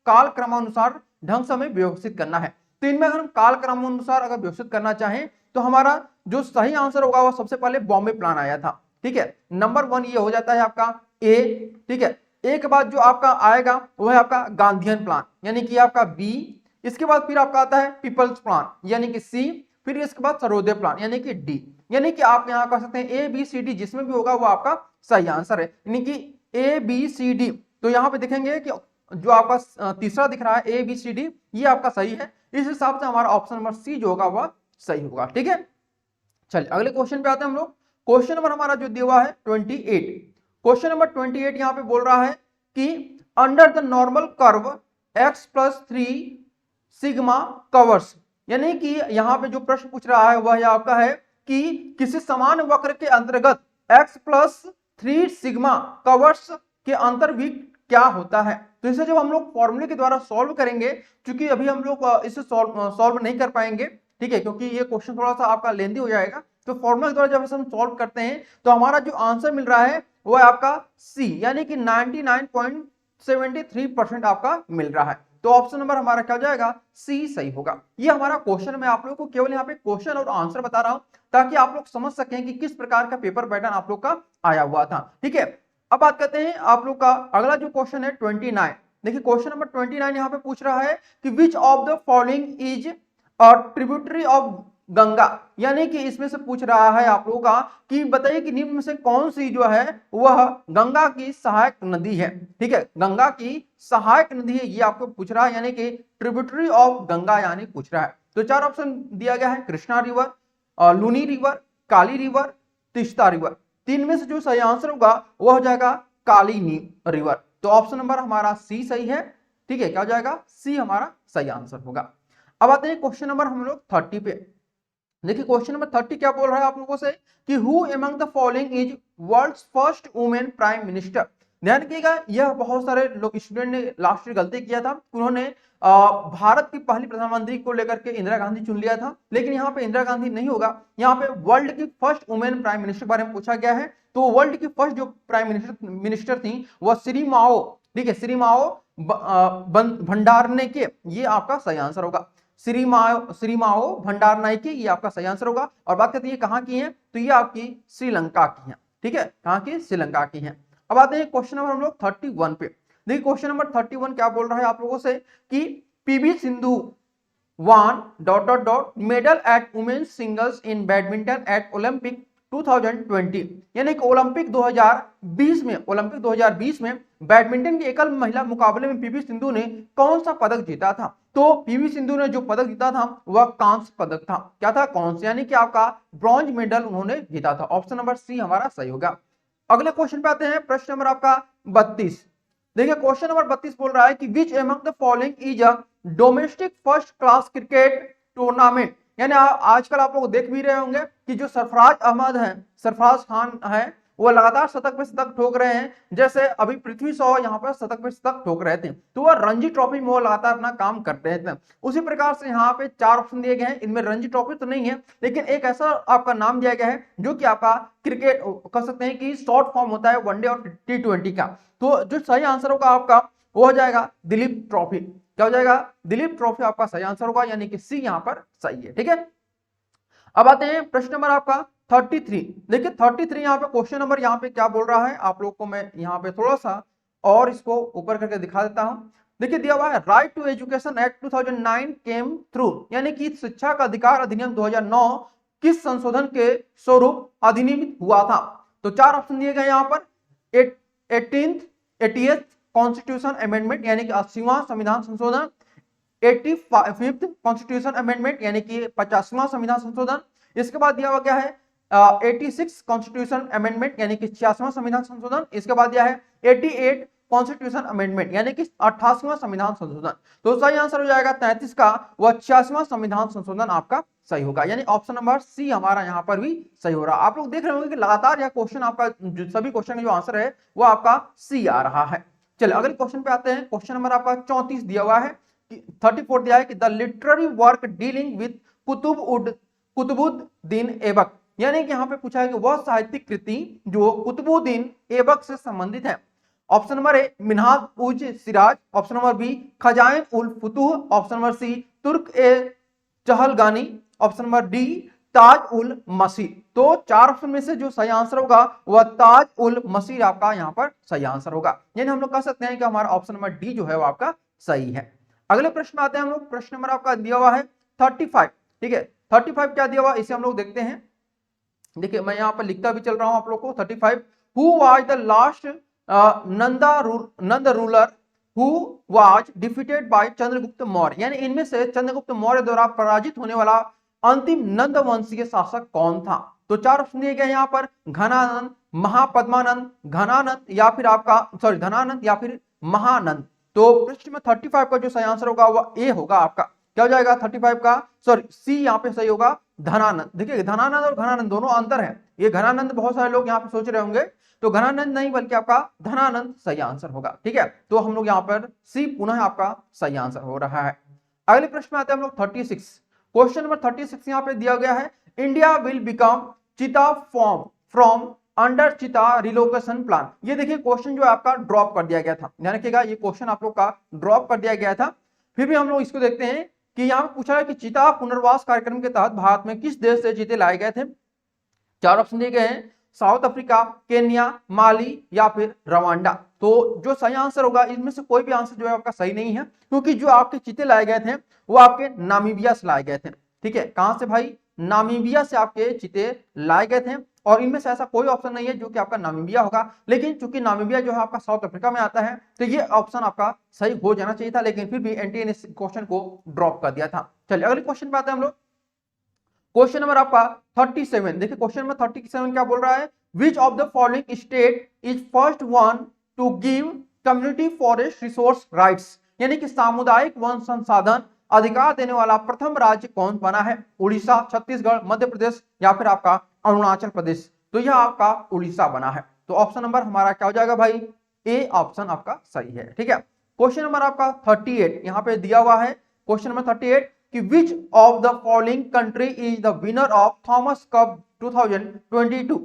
काल क्रमानुसार ढंग से हमें व्यवस्थित करना है। तो इनमें अगर हम काल क्रमानुसार अगर व्यवस्थित करना चाहें तो हमारा जो सही आंसर होगा वो सबसे पहले बॉम्बे प्लान आया था। ठीक है, नंबर 1 ये हो जाता है आपका ए। ठीक है, ए के बाद जो आपका आएगा वो है आपका गांधीयन प्लान यानी कि आपका बी। इसके बाद फिर आपका आता है पीपल्स प्लान यानी कि सी, फिर इसके बाद सर्वोदय प्लान यानी कि डी। यानी कि आप यहां कर सकते हैं ए बी सी डी, जिसमें भी होगा वो आपका सही आंसर है, यानी कि ए बी सी डी। तो यहां पे देखेंगे कि जो आपका तीसरा दिख रहा है ए बी सी डी, ये आपका सही है। इस हिसाब से हमारा ऑप्शन नंबर सी जो होगा वह सही होगा। ठीक है, चलिए अगले क्वेश्चन पे आते हैं हम लोग। क्वेश्चन नंबर हमारा जो दिया हुआ है 28। क्वेश्चन नंबर 28 यहाँ पे बोल रहा है कि under the normal curve x+3 sigma covers, यानी कि यहाँ पे जो प्रश्न पूछ रहा है वह आपका है कि किसी समान वक्र के अंतर्गत x+3 सिग्मा कवर्स के अंतर्वृत्त क्या होता है। तो इसे जब हम लोग फॉर्मूले के द्वारा सॉल्व करेंगे, क्योंकि अभी हम लोग इसे सॉल्व नहीं कर पाएंगे, ठीक है, क्योंकि ये क्वेश्चन थोड़ा सा आपका लेंदी हो जाएगा। तो फॉर्मूले के द्वारा जब हम सॉल्व करते हैं तो हमारा जो आंसर मिल रहा है वो है आपका सी, यानी कि 99.73% आपका मिल रहा है। तो ऑप्शन नंबर हमारा क्या हो जाएगा, सी सही होगा। ये हमारा क्वेश्चन, मैं आप लोगों को केवल यहाँ पे क्वेश्चन और आंसर बता रहा हूं ताकि आप लोग समझ सकें कि किस प्रकार का पेपर पैटर्न आप लोग का आया हुआ था। ठीक है, अब बात करते हैं आप लोग का अगला जो क्वेश्चन है 29। देखिए क्वेश्चन नंबर 29 यहाँ पे पूछ रहा है कि which of the following is a tributary of Ganga, यानी कि इसमें से पूछ रहा है आप लोगों का कि बताइए कि निम्न में से कौन सी जो है वह गंगा की सहायक नदी है। ठीक है, गंगा की सहायक नदी है ये आपको पूछ रहा है, यानी कि ट्रिब्यूटरी ऑफ गंगा यानी पूछ रहा है। तो 4 ऑप्शन दिया गया है, कृष्णा रिवर, लूनी रिवर, काली रिवर, तीस्ता रिवर। 3 में से जो सही आंसर होगा वह हो जाएगा काली रिवर। तो ऑप्शन नंबर हमारा सी सही है। ठीक है, क्या हो जाएगा, सी हमारा सही आंसर होगा। अब आते हैं क्वेश्चन नंबर हम लोग 30 पे। देखिए क्वेश्चन नंबर 30 क्या बोल रहा है आप लोगों से कि who among the following is world's first women prime minister. ध्यान रखिएगा, यह बहुत सारे लोग स्टूडेंट ने लास्ट ईयर गलती किया था, उन्होंने भारत की पहली प्रधानमंत्री को लेकर के इंदिरा गांधी चुन लिया था, लेकिन यहाँ पे इंदिरा गांधी नहीं होगा, यहाँ पे वर्ल्ड की फर्स्ट वुमेन प्राइम मिनिस्टर के बारे में पूछा गया है। तो वर्ल्ड की फर्स्ट जो प्राइम मिनिस्टर थी वह श्री माओ, ठीक है, श्री माओ भंडारनाइके, ये आपका सही आंसर होगा। श्री माओ भंडारनाइके ये आपका सही आंसर होगा। और बात करते हैं कहाँ की है, तो ये आपकी श्रीलंका की है। ठीक है, कहाँ की, श्रीलंका की है। अब आते हैं क्वेश्चन नंबर हम लोग 31 पे। देखिए क्वेश्चन नंबर 31 क्या बोल रहा है आप लोगों से कि PV Sindhu one dot dot dot medal at women's singles in badminton at Olympic 2020, यानी कि ओलंपिक 2020 में बैडमिंटन के एकल महिला मुकाबले में पीवी सिंधु ने कौन सा पदक जीता था? तो पीवी सिंधु ने जो पदक जीता था वह कांस्य पदक था। क्या था? कांस्य, यानी कि आपका ब्रॉन्ज मेडल उन्होंने जीता था। ऑप्शन नंबर सी हमारा सही होगा। अगले क्वेश्चन पे आते हैं, प्रश्न नंबर आपका 32। देखिए क्वेश्चन नंबर 32 बोल रहा है कि which among the following is a domestic first class cricket tournament, यानी आजकल आप लोग देख भी रहे होंगे कि जो सरफराज अहमद है, सरफराज खान है, वो लगातार शतक पे शतक ठोक रहे हैं। जैसे अभी पृथ्वी शॉ यहाँ पर शतक पे शतक ठोक रहे थे, तो वह रणजी ट्रॉफी में वो लगातार अपना काम कर रहे थे। उसी प्रकार से यहाँ पे 4 ऑप्शन दिए गए हैं, इनमें रणजी ट्रॉफी तो नहीं है, लेकिन एक ऐसा आपका नाम दिया गया है जो कि आपका क्रिकेट कह सकते हैं कि शॉर्ट फॉर्म होता है वनडे और T20 का। तो जो सही आंसर होगा आपका वो हो जाएगा दिलीप ट्रॉफी। क्या हो जाएगा? दिलीप ट्रॉफी आपका सही आंसर होगा, यानी कि सी यहाँ पर सही है। ठीक है, अब आते हैं प्रश्न नंबर आपका 33। देखिए 33 यहाँ पे क्वेश्चन नंबर यहाँ पे क्या बोल रहा है, आप लोग को मैं यहाँ पे थोड़ा सा और इसको ऊपर करके दिखा देता हूं। देखिए दिया हुआ है right to education act 2009 came through, यानी कि शिक्षा का अधिकार अधिनियम 2009 किस संशोधन के स्वरूप अधिनियमित हुआ था? तो 4 ऑप्शन दिए गए यहाँ पर। 80th कॉन्स्टिट्यूशन अमेंडमेंट, यानी कि 80वां संविधान संशोधन। 85th कॉन्स्टिट्यूशन अमेंडमेंट, यानी कि 50वां संविधान संशोधन। इसके बाद दिया हुआ क्या है 86 कॉन्स्टिट्यूशन अमेंडमेंट, यानी कि 86वां संविधान संशोधन। इसके बाद दिया है 88 कॉन्स्टिट्यूशन अमेंडमेंट, यानी कि 88वां संविधान संशोधन। तो सही आंसर हो जाएगा 33 का, वह 86वां संविधान संशोधन आपका सही होगा, यानी ऑप्शन नंबर सी हमारा यहाँ पर भी सही हो रहा है। आप लोग देख रहे होंगे कि लगातार यह क्वेश्चन आपका सभी क्वेश्चन का जो आंसर है वो आपका सी आ रहा है। चलिए अगले क्वेश्चन पे आते हैं। क्वेश्चन नंबर आपका 34 दिया हुआ है, 34 दिया है कि the literary work dealing with Qutubuddin Aibak, यानी कि यहाँ पे पूछा है कि वह साहित्यिक कृति जो कुतुबुद्दीन ऐबक से संबंधित है। Option number A Minhaj uz Siraj, option number B Khazain ul Futuh, option number C Turk e Chahalgani, option number D Taj ul Masih. तो 4 ऑप्शन में से जो सही आंसर होगा वह ताज उल मसीह आपका यहाँ पर सही आंसर होगा, यानी हम लोग कह सकते हैं कि हमारा ऑप्शन नंबर डी जो है वो आपका सही है। अगले प्रश्न में आते हैं हम लोग। प्रश्न नंबर आपका दिया हुआ है 35। ठीक है, 35 क्या दिया हुआ इसे हम लोग देखते हैं। देखिए मैं यहाँ पर लिखता भी चल रहा हूं आप लोग को। 35 who was the last Nand ruler who was defeated by Chandragupta Maurya, यानी इनमें से चंद्रगुप्त मौर्य द्वारा पराजित होने वाला अंतिम नंद वंशीय शासक कौन था? तो 4 ऑप्शन दिए गए यहाँ पर घनानंद, महापद्मानंद, घनानंद या फिर आपका धनानंद या फिर महानंद। तो प्रश्न में 35 का जो सही आंसर होगा वह ए होगा आपका। क्या हो जाएगा 35 का? सी यहाँ पे सही होगा धनानंद। देखिए धनानंद और घनानंद दोनों अंतर है। ये घनानंद बहुत सारे लोग यहाँ पे सोच रहे होंगे, तो घनानंद नहीं बल्कि आपका धनानंद सही आंसर होगा। ठीक है, तो हम लोग यहाँ पर सी पुनः आपका सही आंसर हो रहा है। अगले प्रश्न में आते हैं हम लोग 36। क्वेश्चन नंबर 36 यहाँ पे दिया गया है इंडिया विल बिकम चिता फॉर्म फ्रॉम अंडर चिता रिलोकेशन प्लान। ये देखिए क्वेश्चन जो आपका ड्रॉप कर दिया गया था, ध्यान रखिएगा ये क्वेश्चन आप लोग का ड्रॉप कर दिया गया था। फिर भी हम लोग इसको देखते हैं कि यहाँ पे पूछा है कि चिता पुनर्वास कार्यक्रम के तहत भारत में किस देश से चीते लाए गए थे? 4 ऑप्शन दिए गए हैं साउथ अफ्रीका, केन्या, माली या फिर रवांडा। तो जो सही आंसर होगा इनमें से कोई भी आंसर जो है आपका सही नहीं है, क्योंकि जो आपके चीते लाए गए थे वो आपके नामीबिया से लाए गए थे। ठीक है, कहां से भाई? नामीबिया से आपके चीते लाए गए थे, और इनमें से ऐसा कोई ऑप्शन नहीं है जो कि आपका नामीबिया होगा। लेकिन चूंकि नामीबिया जो है आपका साउथ अफ्रीका में आता है, तो ये ऑप्शन आपका सही हो जाना चाहिए था, लेकिन फिर भी एनटीए ने क्वेश्चन को ड्रॉप कर दिया था। चलिए अगले क्वेश्चन पे आते हैं हम लोग। क्वेश्चन नंबर आपका 37। देखिए क्वेश्चन नंबर 37 क्या बोल रहा है? Which of the following state is first one two give community forest resource rights, यानी कि सामुदायिक वन संसाधन अधिकार देने वाला प्रथम राज्य कौन बना है? उड़ीसा, छत्तीसगढ़, मध्य प्रदेश या फिर आपका अरुणाचल प्रदेश। तो यह आपका उड़ीसा बना है। तो ऑप्शन नंबर हमारा क्या हो जाएगा भाई? ए ऑप्शन आपका सही है। ठीक है, क्वेश्चन नंबर आपका 38 यहाँ पे दिया हुआ है। क्वेश्चन नंबर 38 कि which of the following country is the winner of Thomas cup 2022,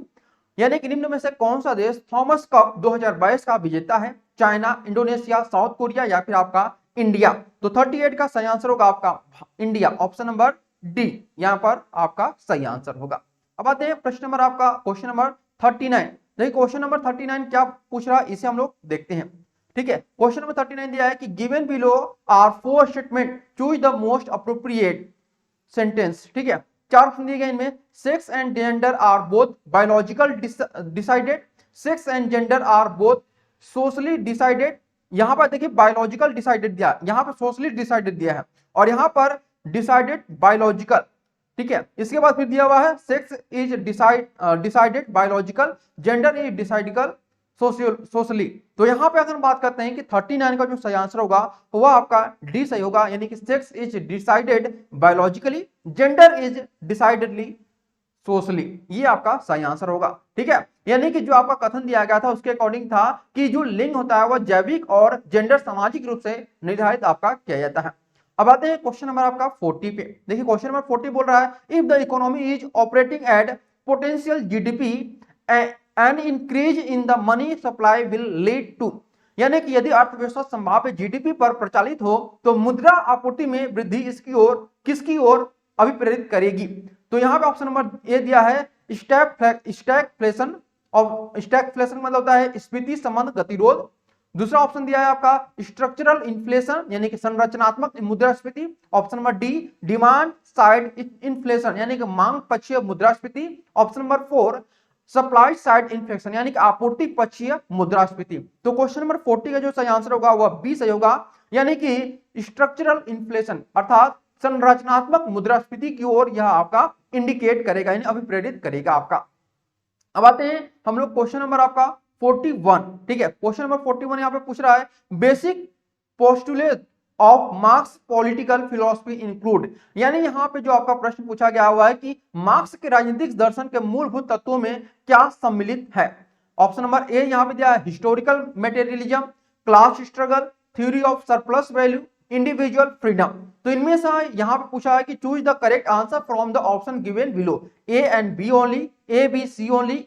यानी कि निम्न में से कौन सा देश थॉमस कप 2022 का विजेता है? चाइना, इंडोनेशिया, साउथ कोरिया या फिर आपका इंडिया। तो 38 का सही आंसर होगा आपका इंडिया, ऑप्शन नंबर डी यहाँ पर आपका सही आंसर होगा। अब आते हैं प्रश्न नंबर आपका क्वेश्चन नंबर 39। देखिए क्वेश्चन नंबर 39 क्या पूछ रहा है इसे हम लोग देखते हैं। ठीक है। क्वेश्चन नंबर 39 दिया है कि given below are four statement, choose the most appropriate sentence. ठीक है, चार ऑप्शन दिए गए इनमें। Sex and gender are both biological decided, sex and gender are both socially decided. यहां पर देखिए बायोलॉजिकल डिसाइडेड दिया, यहां पर सोशली डिसाइडेड दिया है, और यहां पर डिसाइडेड बायोलॉजिकल। ठीक है, इसके बाद फिर दिया हुआ है sex is decided biological, gender is decidable socially. तो यहां पे अगर हम बात करते हैं कि 39 का जो सही आंसर होगा वह आपका डी सही होगा, यानी कि sex is decided biologically, gender is decidedly socially, ये आपका सही आंसर होगा। ठीक है, यानी कि जो आपका कथन दिया गया था उसके अकॉर्डिंग था कि जो लिंग होता है वह जैविक और जेंडर सामाजिक रूप से निर्धारित आपका किया जाता है। अब आते हैं क्वेश्चन नंबर आपका 40 पे। देखिए क्वेश्चन नंबर 40 बोल रहा है if the economy is operating at potential GDP an increase in the money supply will lead to, यानी कि यदि अर्थव्यवस्था संभाव्य जीडीपी पर प्रचालित हो तो मुद्रा आपूर्ति में वृद्धि इसकी ओर किसकी ओर अभिप्रेरित करेगी। तो यहाँ पे ऑप्शन नंबर ए दिया है स्टैगफ्लेशन, और स्टैगफ्लेशन मतलब होता है स्फीति संबंध गतिरोध। दूसरा ऑप्शन दिया है आपका स्ट्रक्चरल इन्फ्लेशन, यानी कि संरचनात्मक मुद्रास्फीति। Option number D demand side inflation, यानी कि मांग पक्षीय मुद्रास्फीति। Option number 4 supply side inflation, यानी कि आपूर्ति पक्षीय मुद्रास्फीति। तो क्वेश्चन नंबर 40 का जो सही आंसर होगा वह बी सही होगा, यानी कि स्ट्रक्चरल इन्फ्लेशन अर्थात संरचनात्मक मुद्रास्फीति की ओर यह आपका इंडिकेट करेगा, यानी अभिप्रेरित करेगा आपका। अब आते हैं हम लोग क्वेश्चन नंबर आपका 41। ठीक है, क्वेश्चन नंबर 41 यहाँ पे पूछ रहा है basic postulate of marks political philosophy include, यानी यहाँ पे जो आपका प्रश्न पूछा गया हुआ है कि मार्क्स के राजनीतिक दर्शन के मूलभूत तत्वों में क्या सम्मिलित है। ऑप्शन नंबर ए यहाँ पे दिया है historical materialism, class struggle, theory of surplus value, individual freedom. तो इनमें से यहाँ पे पूछा है कि choose the correct answer from the option given below, A and B only, A B C only,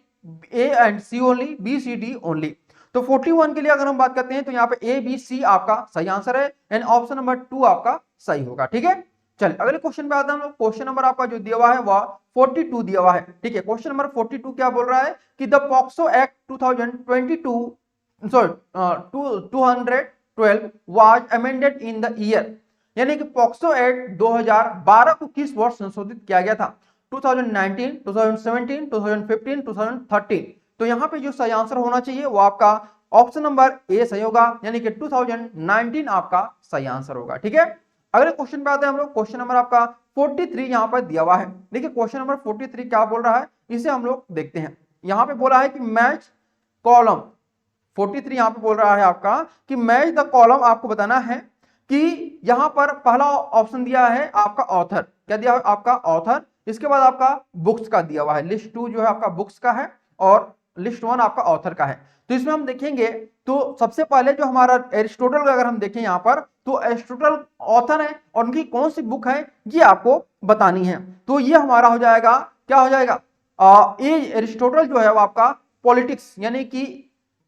A and C only, B C D only. तो 41 के लिए अगर हम बात करते हैं तो यहाँ पे ए बी सी आपका सही आंसर है, एंड ऑप्शन नंबर 2 आपका सही होगा। ठीक है, चलिए अगले क्वेश्चन पे आते हैं हम लोग। क्वेश्चन नंबर आपका जो दिया हुआ है वह 42 दिया हुआ है। ठीक है, क्वेश्चन नंबर 42 क्या बोल रहा है कि the POCSO act 2022 212 was amended in the year, यानी कि पॉक्सो एक्ट 2012 को किस वर्ष संशोधित किया गया था। 2019, 2017, 2015, 2013। तो यहाँ पे जो सही आंसर होना चाहिए वो आपका ऑप्शन नंबर ए सही होगा, यानी कि 2019 आपका सही आंसर होगा। ठीक है, अगले क्वेश्चन पे आते हैं हम लोग। क्वेश्चन नंबर आपका 43 यहाँ पर दिया हुआ है। देखिए क्वेश्चन नंबर 43 क्या बोल रहा है इसे हम लोग देखते हैं। यहाँ पे बोला है कि मैच कॉलम, 43 यहाँ पे बोल रहा है आपका कि मैच द कॉलम, आपको बताना है कि यहाँ पर पहला ऑप्शन दिया है आपका ऑथर, क्या दिया है आपका ऑथर, इसके बाद आपका बुक्स का दिया हुआ है, लिस्ट 2 जो है आपका बुक्स का है और लिस्ट 1 आपका ऑथर का है। तो इसमें हम देखेंगे तो सबसे पहले जो हमारा एरिस्टोटल का अगर हम देखें यहाँ पर तो एरिस्टोटल ऑथर है और उनकी कौन सी बुक है ये आपको बतानी है। तो ये हमारा हो जाएगा, क्या हो जाएगा, ये एरिस्टोटल जो है वो आपका पॉलिटिक्स, यानी कि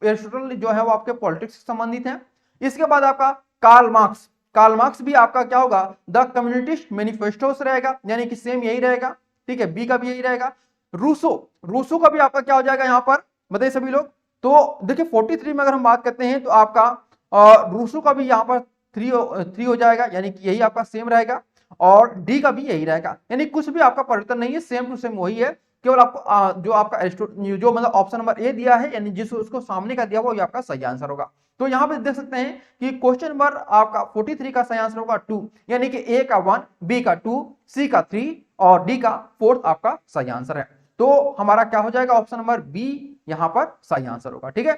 एरिस्टोटल जो है वो आपके पॉलिटिक्स से संबंधित है। इसके बाद आपका कार्ल मार्क्स, कार्ल मार्क्स भी आपका क्या होगा द कम्युनिस्ट मैनिफेस्टो से रहेगा, यानी कि सेम यही रहेगा। ठीक है, बी का भी यही रहेगा। रूसो, रूसो का भी आपका क्या हो जाएगा यहाँ पर बताइए सभी लोग। तो देखिए 43 में अगर हम बात करते हैं तो आपका रूसो का भी यहाँ पर 3 हो जाएगा, यानी कि यही आपका सेम रहेगा, और डी का भी यही रहेगा, यानी कुछ भी आपका परिवर्तन नहीं है, सेम टू सेम वही है। केवल आपको जो आपका जो मतलब ऑप्शन नंबर ए दिया है, यानी जिस उसको सामने का दिया हुआ ये आपका सही आंसर होगा। तो यहाँ पे देख सकते हैं कि क्वेश्चन नंबर आपका 43 का सही आंसर होगा 2, यानी कि ए का 1, बी का 2, सी का 3 और डी का 4 आपका सही आंसर है। तो हमारा क्या हो जाएगा ऑप्शन नंबर बी यहाँ पर सही आंसर होगा। ठीक है,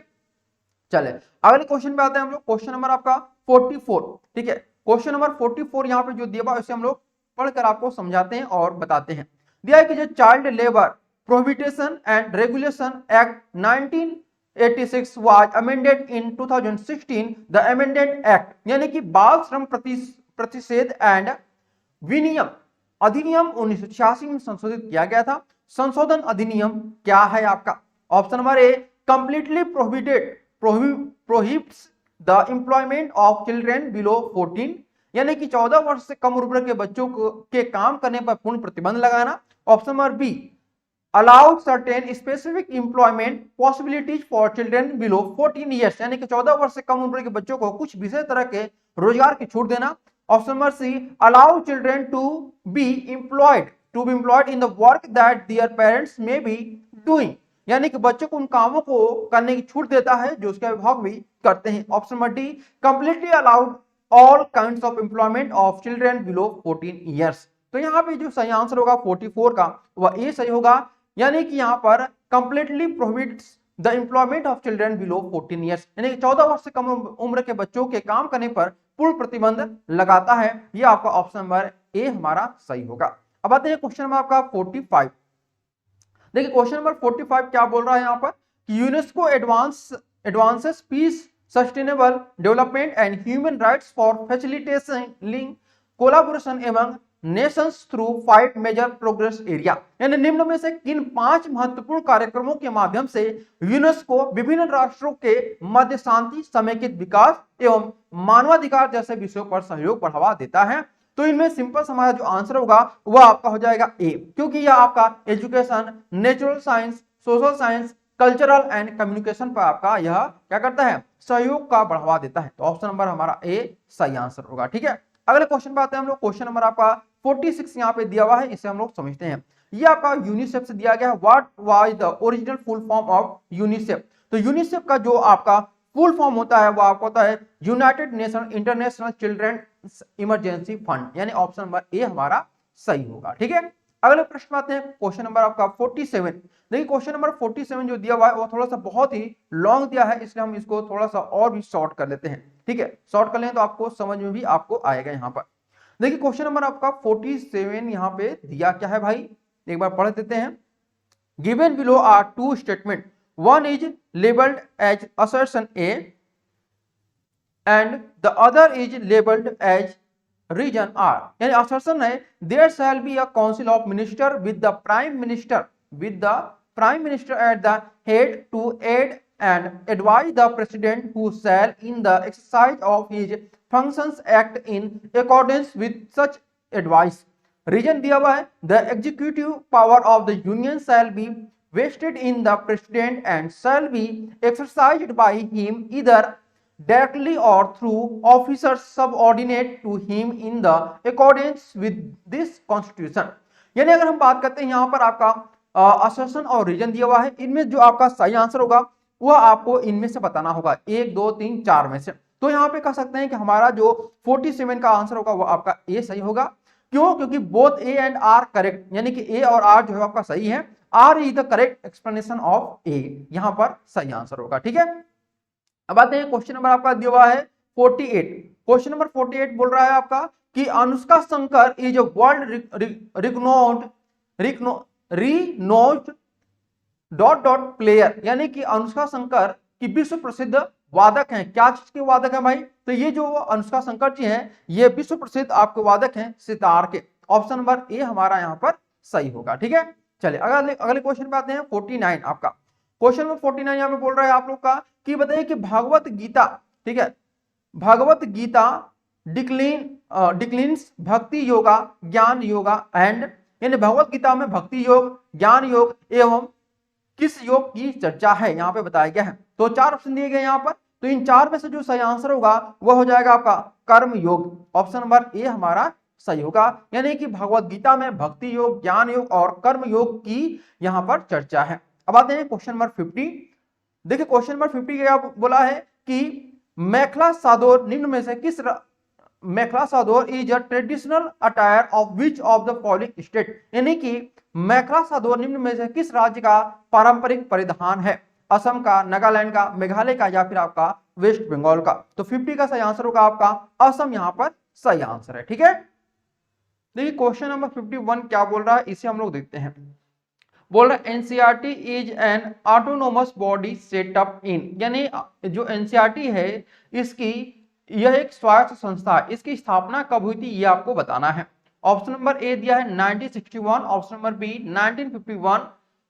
चले अगले क्वेश्चन पे आते हैं हम लोग। क्वेश्चन नंबर आपका 44। ठीक है, क्वेश्चन नंबर 44 यहाँ पे जो दिया हुआ उसे हम लोग पढ़कर आपको समझाते हैं और बताते हैं। दिया है कि जो child labour prohibition and regulation act 1986 was amended in 2016, the amended act, यानी कि बाल श्रम प्रतिषेध एंड विनियम अधिनियम 1986 में संशोधित किया गया था। संशोधन अधिनियम क्या है आपका, option number A completely prohibits the employment of children below 14, यानी कि 14 वर्ष से कम उम्र के बच्चों के काम करने पर पूर्ण प्रतिबंध लगाना। Option number be allowed certain specific employment possibilities for children below 14 years, यानी कि 14 वर्ष से कम उम्र के बच्चों को कुछ विशेष तरह के रोजगार की छूट देना। Option number C, allow children be employed in the work that their parents may be doing, यानी कि बच्चों को उन कामों को करने की छूट देता है जो उसके अभिभावक भी करते हैं। Option number D, completely allowed all kinds of employment of children below 14 years. तो यहाँ पे जो सही आंसर होगा 44 का वह ए सही होगा, यानी कि यहाँ पर completely prohibits the employment of children below 14 years, यानी कि 14 वर्ष से कम उम्र के बच्चों के काम करने पर पूर्ण प्रतिबंध लगाता है। ये आपका ऑप्शन नंबर ए हमारा सही होगा। अब आते हैं क्वेश्चन नंबर आपका 45। देखिए क्वेश्चन नंबर 45 क्या बोल रहा है यहाँ पर कि UNESCO advances peace, sustainable development and human rights for facilitating collaboration among nations through 5 major progress area, यानी निम्न में से किन 5 महत्वपूर्ण कार्यक्रमों के माध्यम से यूनेस्को विभिन्न राष्ट्रों के मध्य शांति, समेकित विकास एवं मानवाधिकार जैसे विषयों पर सहयोग बढ़ावा देता है। तो इनमें सिंपल सा हमारा जो आंसर होगा वह आपका हो जाएगा ए, क्योंकि यह आपका education, natural science, social science, cultural and communication पर आपका यह क्या करता है, सहयोग का बढ़ावा देता है। तो ऑप्शन नंबर हमारा ए सही आंसर होगा। ठीक है, अगले क्वेश्चन पे आते हैं हम लोग। क्वेश्चन नंबर आपका 46 यहाँ पे दिया हुआ है, इसे हम लोग समझते हैं। ये आपका यूनिसेफ से दिया गया है। What was the original full form of UNICEF? तो यूनिसेफ का जो आपका फुल फॉर्म होता है वो आपको होता है United nation international children emergency fund, यानी ऑप्शन नंबर ए हमारा सही होगा। ठीक है, अगले प्रश्न आते हैं क्वेश्चन नंबर आपका 47। देखिए क्वेश्चन नंबर 47 जो दिया हुआ है वो थोड़ा सा बहुत ही लॉन्ग दिया है, इसलिए हम इसको थोड़ा सा और भी शॉर्ट कर लेते हैं। ठीक है, शॉर्ट कर लें तो आपको समझ में भी आपको आएगा। यहाँ पर देखिए क्वेश्चन नंबर आपका 47 यहाँ पे दिया क्या है भाई, एक बार पढ़ देते हैं। Given below are two statement, one is labeled as assertion A and the other is labeled as reason R, यानी assertion है there shall be a council of minister with the prime minister at the head to aid and advise the president who shall in the exercise of his functions act in accordance with such advice। Reason दिया हुआ है the executive power of the union shall be vested in the president and shall be exercised by him either directly or through officers subordinate to him in the accordance with this constitution। यानी अगर हम बात करते हैं यहाँ पर आपका assertion और रीजन दिया हुआ है, इनमें जो आपका सही आंसर होगा वह आपको इनमें से बताना होगा, 1 2 3 4 में से। तो यहाँ पे कह सकते हैं कि हमारा जो 47 का आंसर होगा वो आपका ए सही होगा। क्यों? क्योंकि both A and R correct, यानी कि ए और आर जो है आपका सही है। R is the correct explanation of A, यहां पर सही आंसर होगा। ठीक है, अब आते हैं क्वेश्चन नंबर आपका दिया हुआ है 48। क्वेश्चन नंबर 48 बोल रहा है आपका कि Anushka Shankar is a world renowned player, यानी कि अनुष्का शंकर की विश्व प्रसिद्ध वादक हैं। क्या चीज के वादक हैं भाई? तो ये जो अनुष्का शंकर जी हैं ये विश्व प्रसिद्ध आपके वादक हैं सितार के। ऑप्शन नंबर ए हमारा यहाँ पर सही होगा। ठीक है, चलिए अगले क्वेश्चन पे आते हैं 49 आपका। क्वेश्चन नंबर 49 यहाँ पे बोल रहा है आप लोग का कि बताइए कि भागवत गीता, ठीक है, भागवत गीता डिक्लिन्स भक्ति योगा ज्ञान योगा एंड, यानी भगवत गीता में भक्ति योग, ज्ञान योग एवं किस योग की चर्चा है यहाँ पे बताया गया है। तो 4 ऑप्शन दिए गए यहाँ पर, तो इन 4 में से जो सही आंसर होगा वह हो जाएगा आपका कर्म योग। ऑप्शन नंबर ए हमारा सही होगा, यानी कि भगवत गीता में भक्ति योग, ज्ञान योग और कर्म योग की यहाँ पर चर्चा है। अब आते हैं क्वेश्चन नंबर 50। देखिए क्वेश्चन नंबर 50 क्या बोला है कि मेखला सादोर निम्न में से किस मेखला सादोर is a traditional attire of which of the following state, यानी कि मेखला सादोर निम्न में से किस राज्य का पारंपरिक परिधान है? असम का, नागालैंड का, मेघालय का या फिर आपका वेस्ट बंगाल का। तो 50 का सही आंसर होगा आपका असम, यहाँ पर सही आंसर है। ठीक है, देखिए क्वेश्चन नंबर 51 क्या बोल रहा है इसे हम लोग देखते हैं। बोल रहा है NCERT is an autonomous body setup in, यानी जो एनसीईआरटी है इसकी यह एक स्वायत्त संस्था है, इसकी स्थापना कब हुई थी ये आपको बताना है। ऑप्शन नंबर ए दिया है 1961, option number B 1951,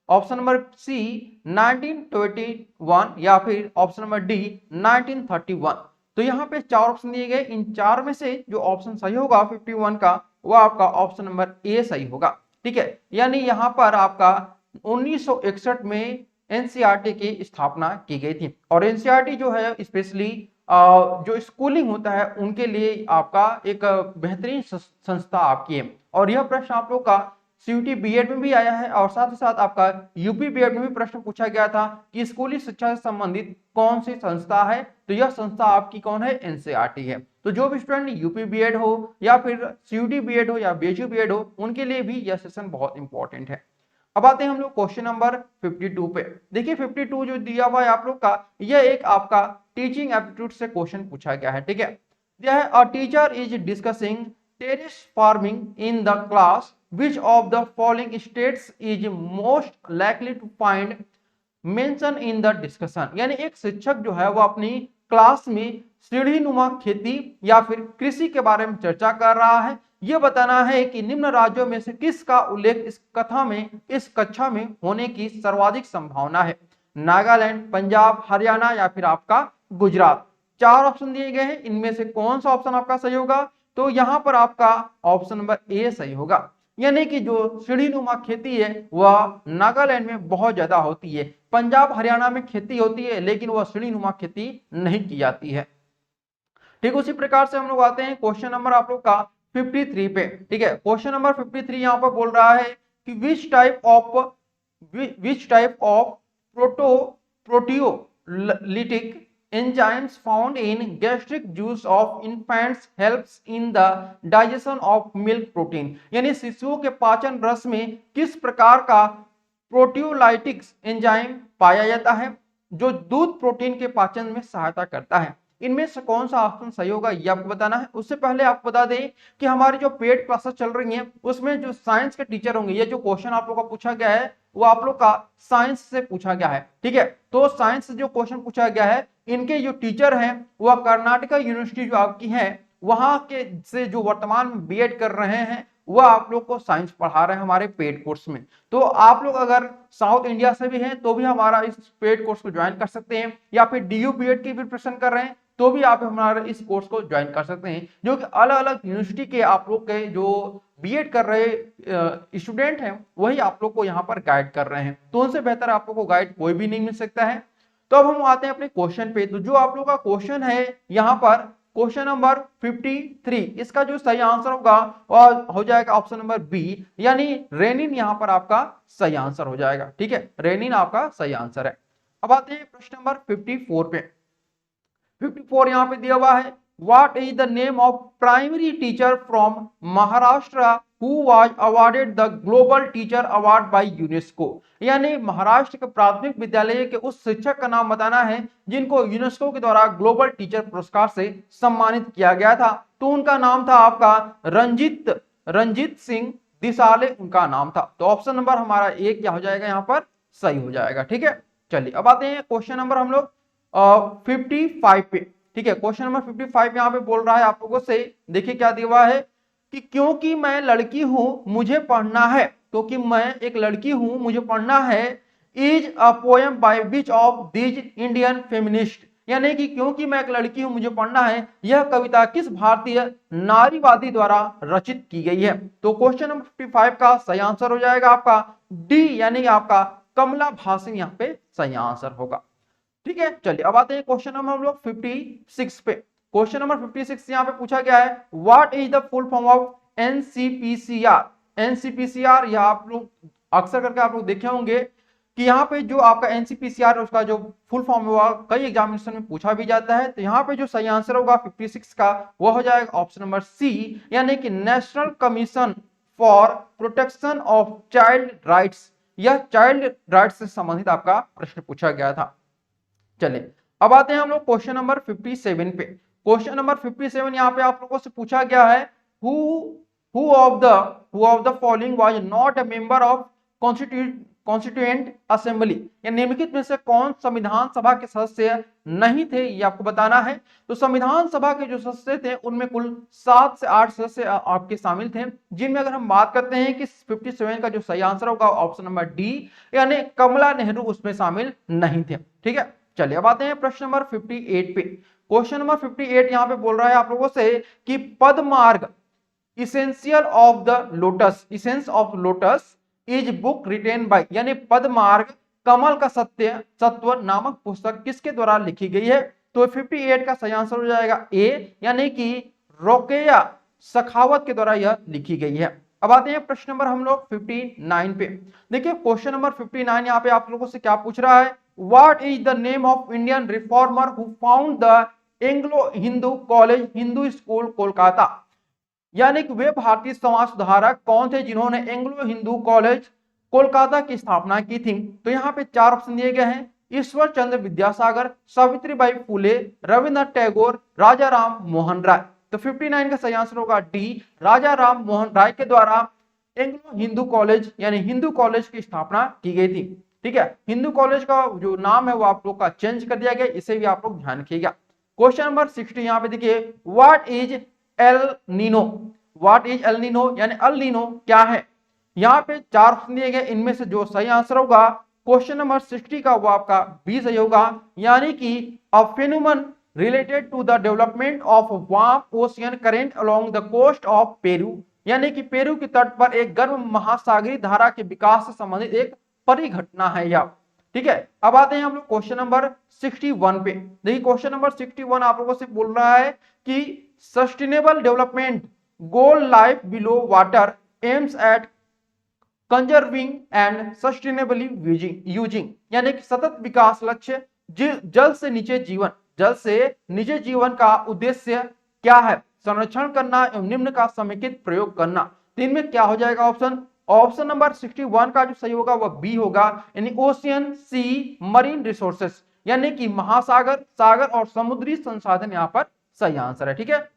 option number C 1921 या फिर ऑप्शन नंबर डी 1931। तो यहाँ पे 4 ऑप्शन दिए गए, इन 4 में से जो ऑप्शन सही होगा 51 का वो आपका ऑप्शन नंबर ए सही होगा। ठीक है, यानी यहाँ पर आपका 1961 में एनसीईआरटी की स्थापना की गई थी। और एनसीईआरटी जो है स्पेशली जो स्कूलिंग होता है उनके लिए आपका एक बेहतरीन संस्था आपकी है। और यह प्रश्न आप लोग का सीयूटी बीएड में भी आया है और साथ ही साथ आपका यूपी बीएड में भी प्रश्न पूछा गया था कि स्कूली शिक्षा से संबंधित कौन सी संस्था है, तो यह संस्था आपकी कौन है, एनसीईआरटी है। तो जो भी स्टूडेंट यूपी बीएड हो या फिर सीयूटी बीएड हो या बीएचयू बीएड हो उनके लिए भी यह सेशन बहुत इंपॉर्टेंट है। अब आते हैं हम लोग क्वेश्चन नंबर 52 पे। देखिए 52 जो दिया हुआ है आप लोग का, यह एक आपका टीचिंग एप्टीट्यूड से क्वेश्चन पूछा गया है। ठीक है, यह है a teacher is discussing terrace farming in the class, which of the following states is most likely to find mention in the discussion। यानी एक शिक्षक जो है वो अपनी क्लास में सीढ़ीनुमा खेती या फिर कृषि के बारे में चर्चा कर रहा है। यह बताना है कि निम्न राज्यों में से किसका उल्लेख इस कक्षा में होने की सर्वाधिक संभावना है। नागालैंड, पंजाब, हरियाणा या फिर आपका गुजरात। 4 ऑप्शन दिए गए हैं, इनमें से कौन सा ऑप्शन आपका सही होगा, तो यहां पर आपका ऑप्शन नंबर ए सही होगा। यानी कि जो सीढ़ीनुमा खेती है वह नागालैंड में बहुत ज्यादा होती है। पंजाब हरियाणा में खेती होती है लेकिन वह सीढ़ीनुमा खेती नहीं की जाती है। ठीक, उसी प्रकार से हम लोग आते हैं क्वेश्चन नंबर आप लोग का 53 पे। ठीक है, क्वेश्चन नंबर 53 यहाँ पर बोल रहा है कि which type of proteolytic enzymes found in gastric juice of infants helps in the digestion of milk protein। यानी शिशुओं के पाचन रस में किस प्रकार का प्रोटियोलाइटिक्स एंजाइम पाया जाता है जो दूध प्रोटीन के पाचन में सहायता करता है। इनमें से कौन सा ऑप्शन सही होगा ये आपको बताना है। उससे पहले आपको बता दें कि हमारी जो पेड क्लासेस चल रही हैं उसमें जो साइंस के टीचर होंगे, ये जो क्वेश्चन आप लोग का पूछा गया है वो आप लोग का साइंस से पूछा गया है। ठीक है, तो साइंस से जो क्वेश्चन पूछा गया है इनके जो टीचर हैं वह कर्नाटका यूनिवर्सिटी जो आपकी है वहां के से जो वर्तमान में बीएड कर रहे हैं वह आप लोग को साइंस पढ़ा रहे हैं हमारे पेड कोर्स में। तो आप लोग अगर साउथ इंडिया से भी हैं तो भी हमारा इस पेड कोर्स को ज्वाइन कर सकते हैं, या फिर डीयू बीएड की प्रिपरेशन कर रहे हैं तो भी आप हमारे इस कोर्स को ज्वाइन कर सकते हैं, जो कि अलग अलग यूनिवर्सिटी के आप लोग के जो बीएड कर रहे स्टूडेंट हैं वही आप लोग को यहाँ पर गाइड कर रहे हैं। तो उनसे बेहतर आप लोग को गाइड कोई भी नहीं मिल सकता है। तो अब हम आते हैं अपने क्वेश्चन पे। तो जो आप लोग का क्वेश्चन है यहाँ पर क्वेश्चन नंबर 53, इसका जो सही आंसर होगा वह हो जाएगा ऑप्शन नंबर बी, यानी रेनिन यहाँ पर आपका सही आंसर हो जाएगा। ठीक है, रेनिन आपका सही आंसर है। अब आते हैं प्रश्न नंबर 54 पे। 54 यहाँ पे दिया हुआ है, what is the name of primary teacher from Maharashtra who was awarded the global teacher award by UNESCO। यानी महाराष्ट्र के प्राथमिक विद्यालय के उस शिक्षक का नाम बताना है जिनको यूनेस्को के द्वारा ग्लोबल टीचर पुरस्कार से सम्मानित किया गया था। तो उनका नाम था आपका रंजीत सिंह दिसाले उनका नाम था। तो ऑप्शन नंबर हमारा ए क्या हो जाएगा, यहाँ पर सही हो जाएगा। ठीक है, चलिए अब आते हैं क्वेश्चन नंबर हम लोग 55 पे। ठीक है, क्वेश्चन नंबर 55 यहाँ पे बोल रहा है आप लोगों से, देखिए क्या दिया हुआ है कि क्योंकि मैं लड़की हूं मुझे पढ़ना है, क्योंकि मैं एक लड़की हूं मुझे पढ़ना है, is a poem by which of these Indian feminist. यानी कि क्योंकि मैं एक लड़की हूं मुझे पढ़ना है, यह कविता किस भारतीय नारीवादी द्वारा रचित की गई है। तो क्वेश्चन नंबर 55 का सही आंसर हो जाएगा आपका डी, यानी आपका कमला भासिनी यहाँ पे सही आंसर होगा। ठीक है, चलिए अब आते हैं क्वेश्चन नंबर हम लोग 56 पे। क्वेश्चन नंबर 56 यहाँ पे पूछा गया है, what is the full form of NCPCR. NCPCR या आप लोग अक्सर करके आप लोग देखे होंगे कि यहाँ पे जो आपका एनसीपीसीआर उसका जो फुल फॉर्म हुआ कई एग्जामिनेशन में पूछा भी जाता है। तो यहाँ पे जो सही आंसर होगा 56 का वह हो जाएगा ऑप्शन नंबर सी, यानी कि national commission for protection of child rights. यह चाइल्ड राइट्स से संबंधित आपका प्रश्न पूछा गया था। चलिए अब आते हैं हम लोग क्वेश्चन नंबर 57 पे। क्वेश्चन नंबर 57 यहाँ पे आप लोगों से पूछा गया है, who of the following was not a member of constituent assembly. या निम्नलिखित में से कौन संविधान सभा के सदस्य नहीं थे, ये आपको बताना है। तो संविधान सभा के जो सदस्य थे उनमें कुल 7 से 8 सदस्य आपके शामिल थे, जिनमें अगर हम बात करते हैं कि 57 का जो सही आंसर होगा ऑप्शन नंबर डी, यानी कमला नेहरू उसमें शामिल नहीं थे। ठीक है, चलिए अब आते हैं प्रश्न नंबर 58 पे। क्वेश्चन नंबर 58 यहाँ पे बोल रहा है आप लोगों से कि Padmarg essential of the lotus is book written by, यानी पदमार्ग कमल का सत्य सत्व नामक पुस्तक किसके द्वारा लिखी गई है? तो 58 का सही आंसर हो जाएगा ए, यानी कि रोकेया सखावत के द्वारा यह लिखी गई है। अब आते हैं प्रश्न नंबर हम लोग 59 पे। देखिए क्वेश्चन नंबर 59 यहाँ पे आप लोगों से क्या पूछ रहा है, what is the name of Indian reformer who found the Anglo Hindu college Hindu school Kolkata, यानी कि वे भारतीय समाज सुधारक कौन थे जिन्होंने एंग्लो हिंदू कॉलेज कोलकाता की स्थापना की थी? तो यहाँ पे 4 ऑप्शन दिए गए हैं, ईश्वर चंद्र विद्यासागर, सावित्रीबाई फुले, रविन्द्रनाथ टैगोर, राजा राम मोहन राय। तो 59 का सही आंसर होगा डी, राजा राम मोहन राय के द्वारा एंग्लो हिंदू कॉलेज यानी हिंदू कॉलेज की स्थापना की गई थी। ठीक है, हिंदू कॉलेज का जो नाम है वो आप लोग का चेंज कर दिया गया, इसे भी आप लोग ध्यान रखिएगा। क्वेश्चन नंबर 60 यहाँ पे देखिए, what is El Nino, what is El Nino यानी अल नीनो क्या है? यहाँ पे 4 ऑप्शन दिए गए, इनमें से जो सही आंसर होगा क्वेश्चन नंबर 60 का वो आपका बी सही होगा, यानी कि a phenomenon related to the development of warm ocean current along the coast of Peru, यानी कि पेरू के तट पर एक गर्म महासागरीय धारा के विकास से संबंधित एक परिघटना है यह। ठीक है, अब आते हैं हम लोग क्वेश्चन नंबर 61 पे। देखिए क्वेश्चन नंबर 61 आप लोगों से बोल रहा है कि sustainable development goal life below water aims at conserving and sustainably using, यानी कि सतत विकास लक्ष्य जल से नीचे जीवन, जल से नीचे जीवन का उद्देश्य क्या है? संरक्षण करना एवं निम्न का समेकित प्रयोग करना। तो इनमें क्या हो जाएगा ऑप्शन? ऑप्शन नंबर 61 का जो सही होगा वह बी होगा, यानी ओशियन सी मरीन रिसोर्सेस, यानी कि महासागर, सागर और समुद्री संसाधन यहाँ पर सही आंसर है। ठीक है,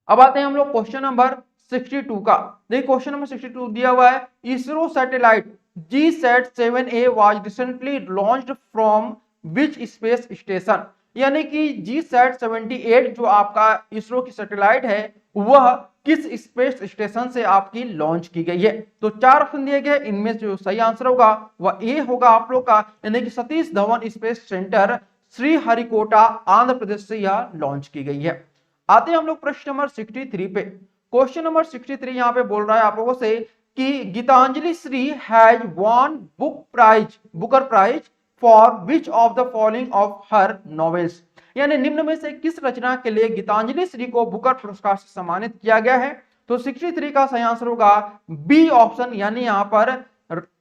अब आते हैं हम लोग क्वेश्चन नंबर 62 का। देखिए क्वेश्चन नंबर 62 दिया हुआ है, ISRO satellite GSAT-7A was recently launched from which space station, यानी कि GSAT-78 जो आपका इसरो की सैटेलाइट है वह किस स्पेस स्टेशन से आपकी लॉन्च की गई है? तो 4 ऑप्शन दिए गए, इनमें जो सही आंसर होगा वह ए होगा आप लोग का, यानी कि सतीश धवन स्पेस सेंटर श्रीहरिकोटा आंध्र प्रदेश से यह लॉन्च की गई है। आते हैं हम लोग प्रश्न नंबर 63 पे। क्वेश्चन नंबर 63 यहाँ पे बोल रहा है आप लोगों से कि Geetanjali Shree has won Booker prize for which of the following of her novels, यानी निम्न में से किस रचना के लिए गीतांजलि श्री को बुकर पुरस्कार से सम्मानित किया गया है? तो 63 का सही आंसर होगा बी ऑप्शन, यानी यहाँ पर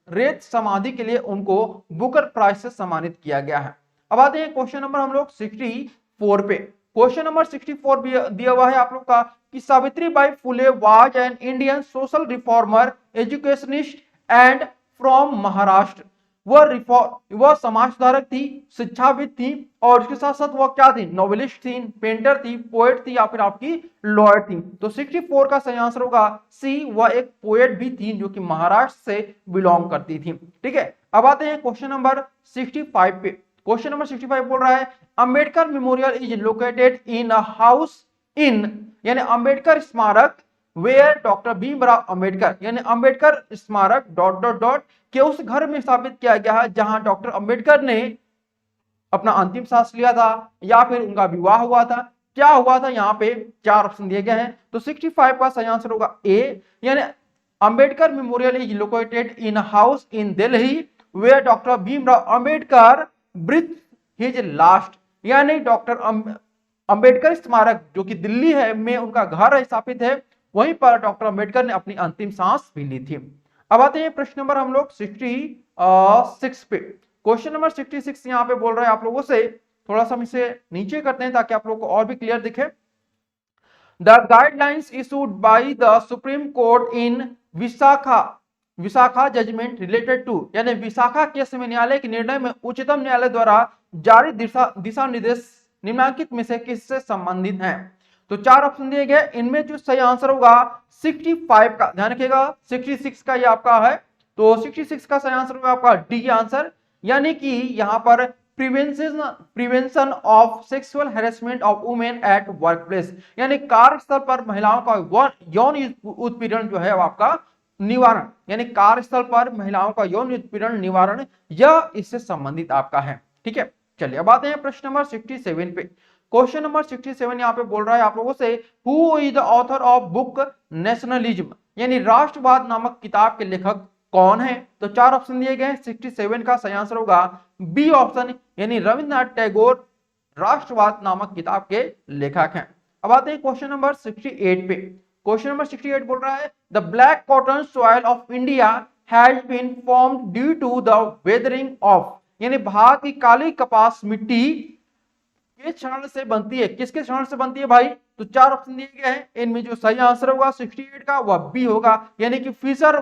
रेत समाधि के लिए उनको बुकर प्राइज से सम्मानित किया गया है। अब आते हैं क्वेश्चन नंबर हम लोग 64 पे। क्वेश्चन नंबर 64 भी दिया हुआ है आप लोग का कि Savitribai Phule was an Indian social reformer educationist and from Maharashtra, वह समाज सुधारक थी, शिक्षाविद थी और इसके साथ साथ वह क्या थी? नॉवेलिस्ट थी, पेंटर थी, पोएट थी या फिर आपकी लॉयर थी। तो 64 का सही आंसर होगा सी, वह एक पोएट भी थी जो कि महाराष्ट्र से बिलोंग करती थी। ठीक है, अब आते हैं क्वेश्चन नंबर 65 पे। क्वेश्चन नंबर 65 बोल रहा है, Ambedkar memorial is located in a house in, यानी अंबेडकर स्मारक वेयर डॉक्टर भीमराव अंबेडकर, यानी अंबेडकर स्मारक डॉट डॉट डॉट के उस घर में स्थापित किया गया है जहां डॉक्टर अंबेडकर ने अपना अंतिम सांस लिया था या फिर उनका विवाह हुआ था। क्या हुआ था? यहाँ पे 4 ऑप्शन दिए गए हैं, तो 65 का सही आंसर होगा ए, यानी Ambedkar memorial is located in house in Delhi where doctor Bhimrao Ambedkar breathe his last, यानी डॉक्टर अंबेडकर स्मारक जो कि दिल्ली है में उनका घर स्थापित है, वहीं पर डॉक्टर अंबेडकर ने अपनी अंतिम सांस भी ली थी। अब आते हैं प्रश्न नंबर हम लोग 66 पे। क्वेश्चन नंबर 66 यहाँ पे बोल रहा है आप लोगों से, थोड़ा सा हम इसे नीचे करते हैं ताकि आप लोगों को और भी क्लियर दिखे। The guidelines issued by the supreme court in Vishakha judgment related to, यानी विशाखा केस में न्यायालय के निर्णय में उच्चतम न्यायालय द्वारा जारी दिशा निर्देश निम्नलिखित में से किससे संबंधित हैं? तो 4 ऑप्शन दिए गए, इनमें जो सही आंसर होगा 65 का, ध्यान रखिएगा 66 का ये आपका है, तो 66 का सही आंसर होगा आपका डी आंसर, यानी कि यहाँ पर prevention of sexual harassment of women at workplace, यानी कार्यस्थल पर महिलाओं का यौन उत्पीड़न जो है वो आपका निवारण, यानी कार्यस्थल पर महिलाओं का यौन उत्पीड़न निवारण, यह इससे संबंधित आपका है। ठीक है, चलिए अब आते हैं प्रश्न नंबर 67 पे। क्वेश्चन नंबर 67 यहाँ पे बोल रहा है आप लोगों से, who is the author of book nationalism, यानी राष्ट्रवाद नामक किताब के लेखक कौन है? तो चार ऑप्शन दिए गए हैं, 67 का सही आंसर होगा बी ऑप्शन, यानी रविंद्रनाथ टैगोर राष्ट्रवाद नामक किताब के लेखक हैं। अब आते हैं क्वेश्चन नंबर 68 पे। क्वेश्चन नंबर 68 बोल रहा है the black cotton soil of India has been formed due to the weathering of, यानी भारत की काली कपास मिट्टी किस क्षरण से बनती है? किसके क्षरण से बनती है भाई? तो चार ऑप्शन दिए गए हैं, इनमें जो सही आंसर होगा 68 का वह बी होगा, यानी कि फिशर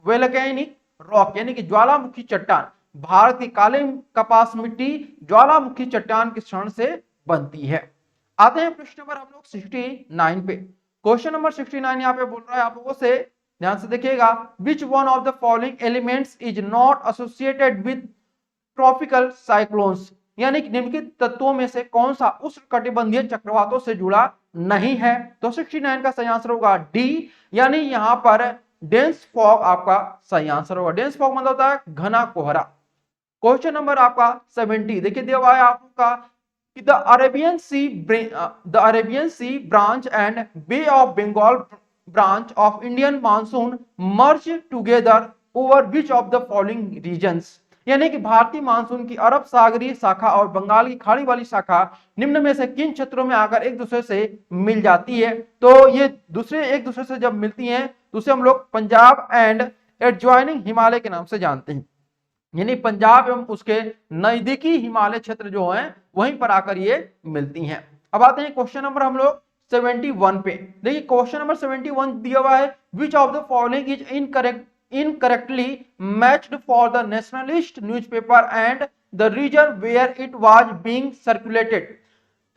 वेलकैनिक रॉक, यानी कि ज्वालामुखी चट्टान। भारत की काले कपास मिट्टी ज्वालामुखी चट्टान के क्षरण से बनती है। आते हैं प्रश्न नंबर हम लोग 69 पे। क्वेश्चन नंबर 69 यहाँ पे बोल रहा है आप लोगों से, ध्यान से देखिएगा, which one of the following elements is not associated with tropical cyclones, यानी कि निम्नलिखित तत्वों में से कौन सा उष्णकटिबंधीय चक्रवातों से जुड़ा नहीं है? तो 69 का सही आंसर होगा डी, यानी यहां पर डेंस फॉग आपका सही आंसर होगा। डेंस फॉग मतलब होता है घना कोहरा। क्वेश्चन नंबर आपका 70 देखिए दिया हुआ है आपका कि the Arabian sea branch and bay of Bengal branch of Indian monsoon merge together over which of the following regions, यानी कि भारतीय मानसून की अरब सागरीय शाखा और बंगाल की खाड़ी वाली शाखा निम्न में से किन क्षेत्रों में आकर एक दूसरे से मिल जाती है? तो ये दूसरे एक दूसरे से जब मिलती हैं तो उसे हम लोग पंजाब एंड एडजॉइनिंग हिमालय के नाम से जानते हैं, यानी पंजाब एवं उसके नजदीकी हिमालय क्षेत्र जो हैं वहीं पर आकर ये मिलती हैं। अब आते हैं क्वेश्चन नंबर हम लोग 71 पे। देखिए क्वेश्चन नंबर 71 दिया हुआ है which of the following is incorrectly matched for the nationalist newspaper and the region where it was being circulated।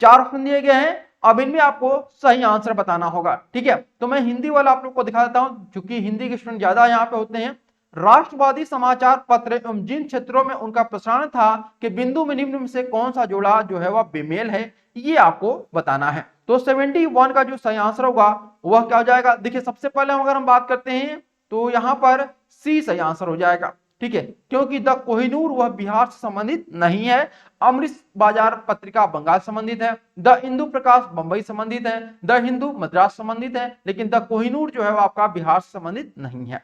चार ऑप्शन दिए गए हैं, अब इनमें आपको सही आंसर बताना होगा, ठीक है। तो मैं हिंदी वाला आप लोग को दिखा देता हूं, क्योंकि हिंदी के स्टूडेंट ज्यादा यहाँ पे होते हैं। राष्ट्रवादी समाचार पत्र एवं जिन क्षेत्रों में उनका प्रसारण था कि बिंदु में निम्न में से कौन सा जोड़ा जो है वह बेमेल है, ये आपको बताना है। तो 71 का जो सही आंसर होगा वह क्या हो जाएगा? देखिए सबसे पहले अगर हम बात करते हैं तो यहां पर सी सही आंसर हो जाएगा, ठीक है, क्योंकि द कोहिनूर वह बिहार से संबंधित नहीं है। अमृत बाजार पत्रिका बंगाल संबंधित है। द हिंदू प्रकाश बंबई संबंधित है। द हिंदू मद्रास संबंधित है, लेकिन द कोहिनूर जो है वो आपका बिहार से संबंधित नहीं है।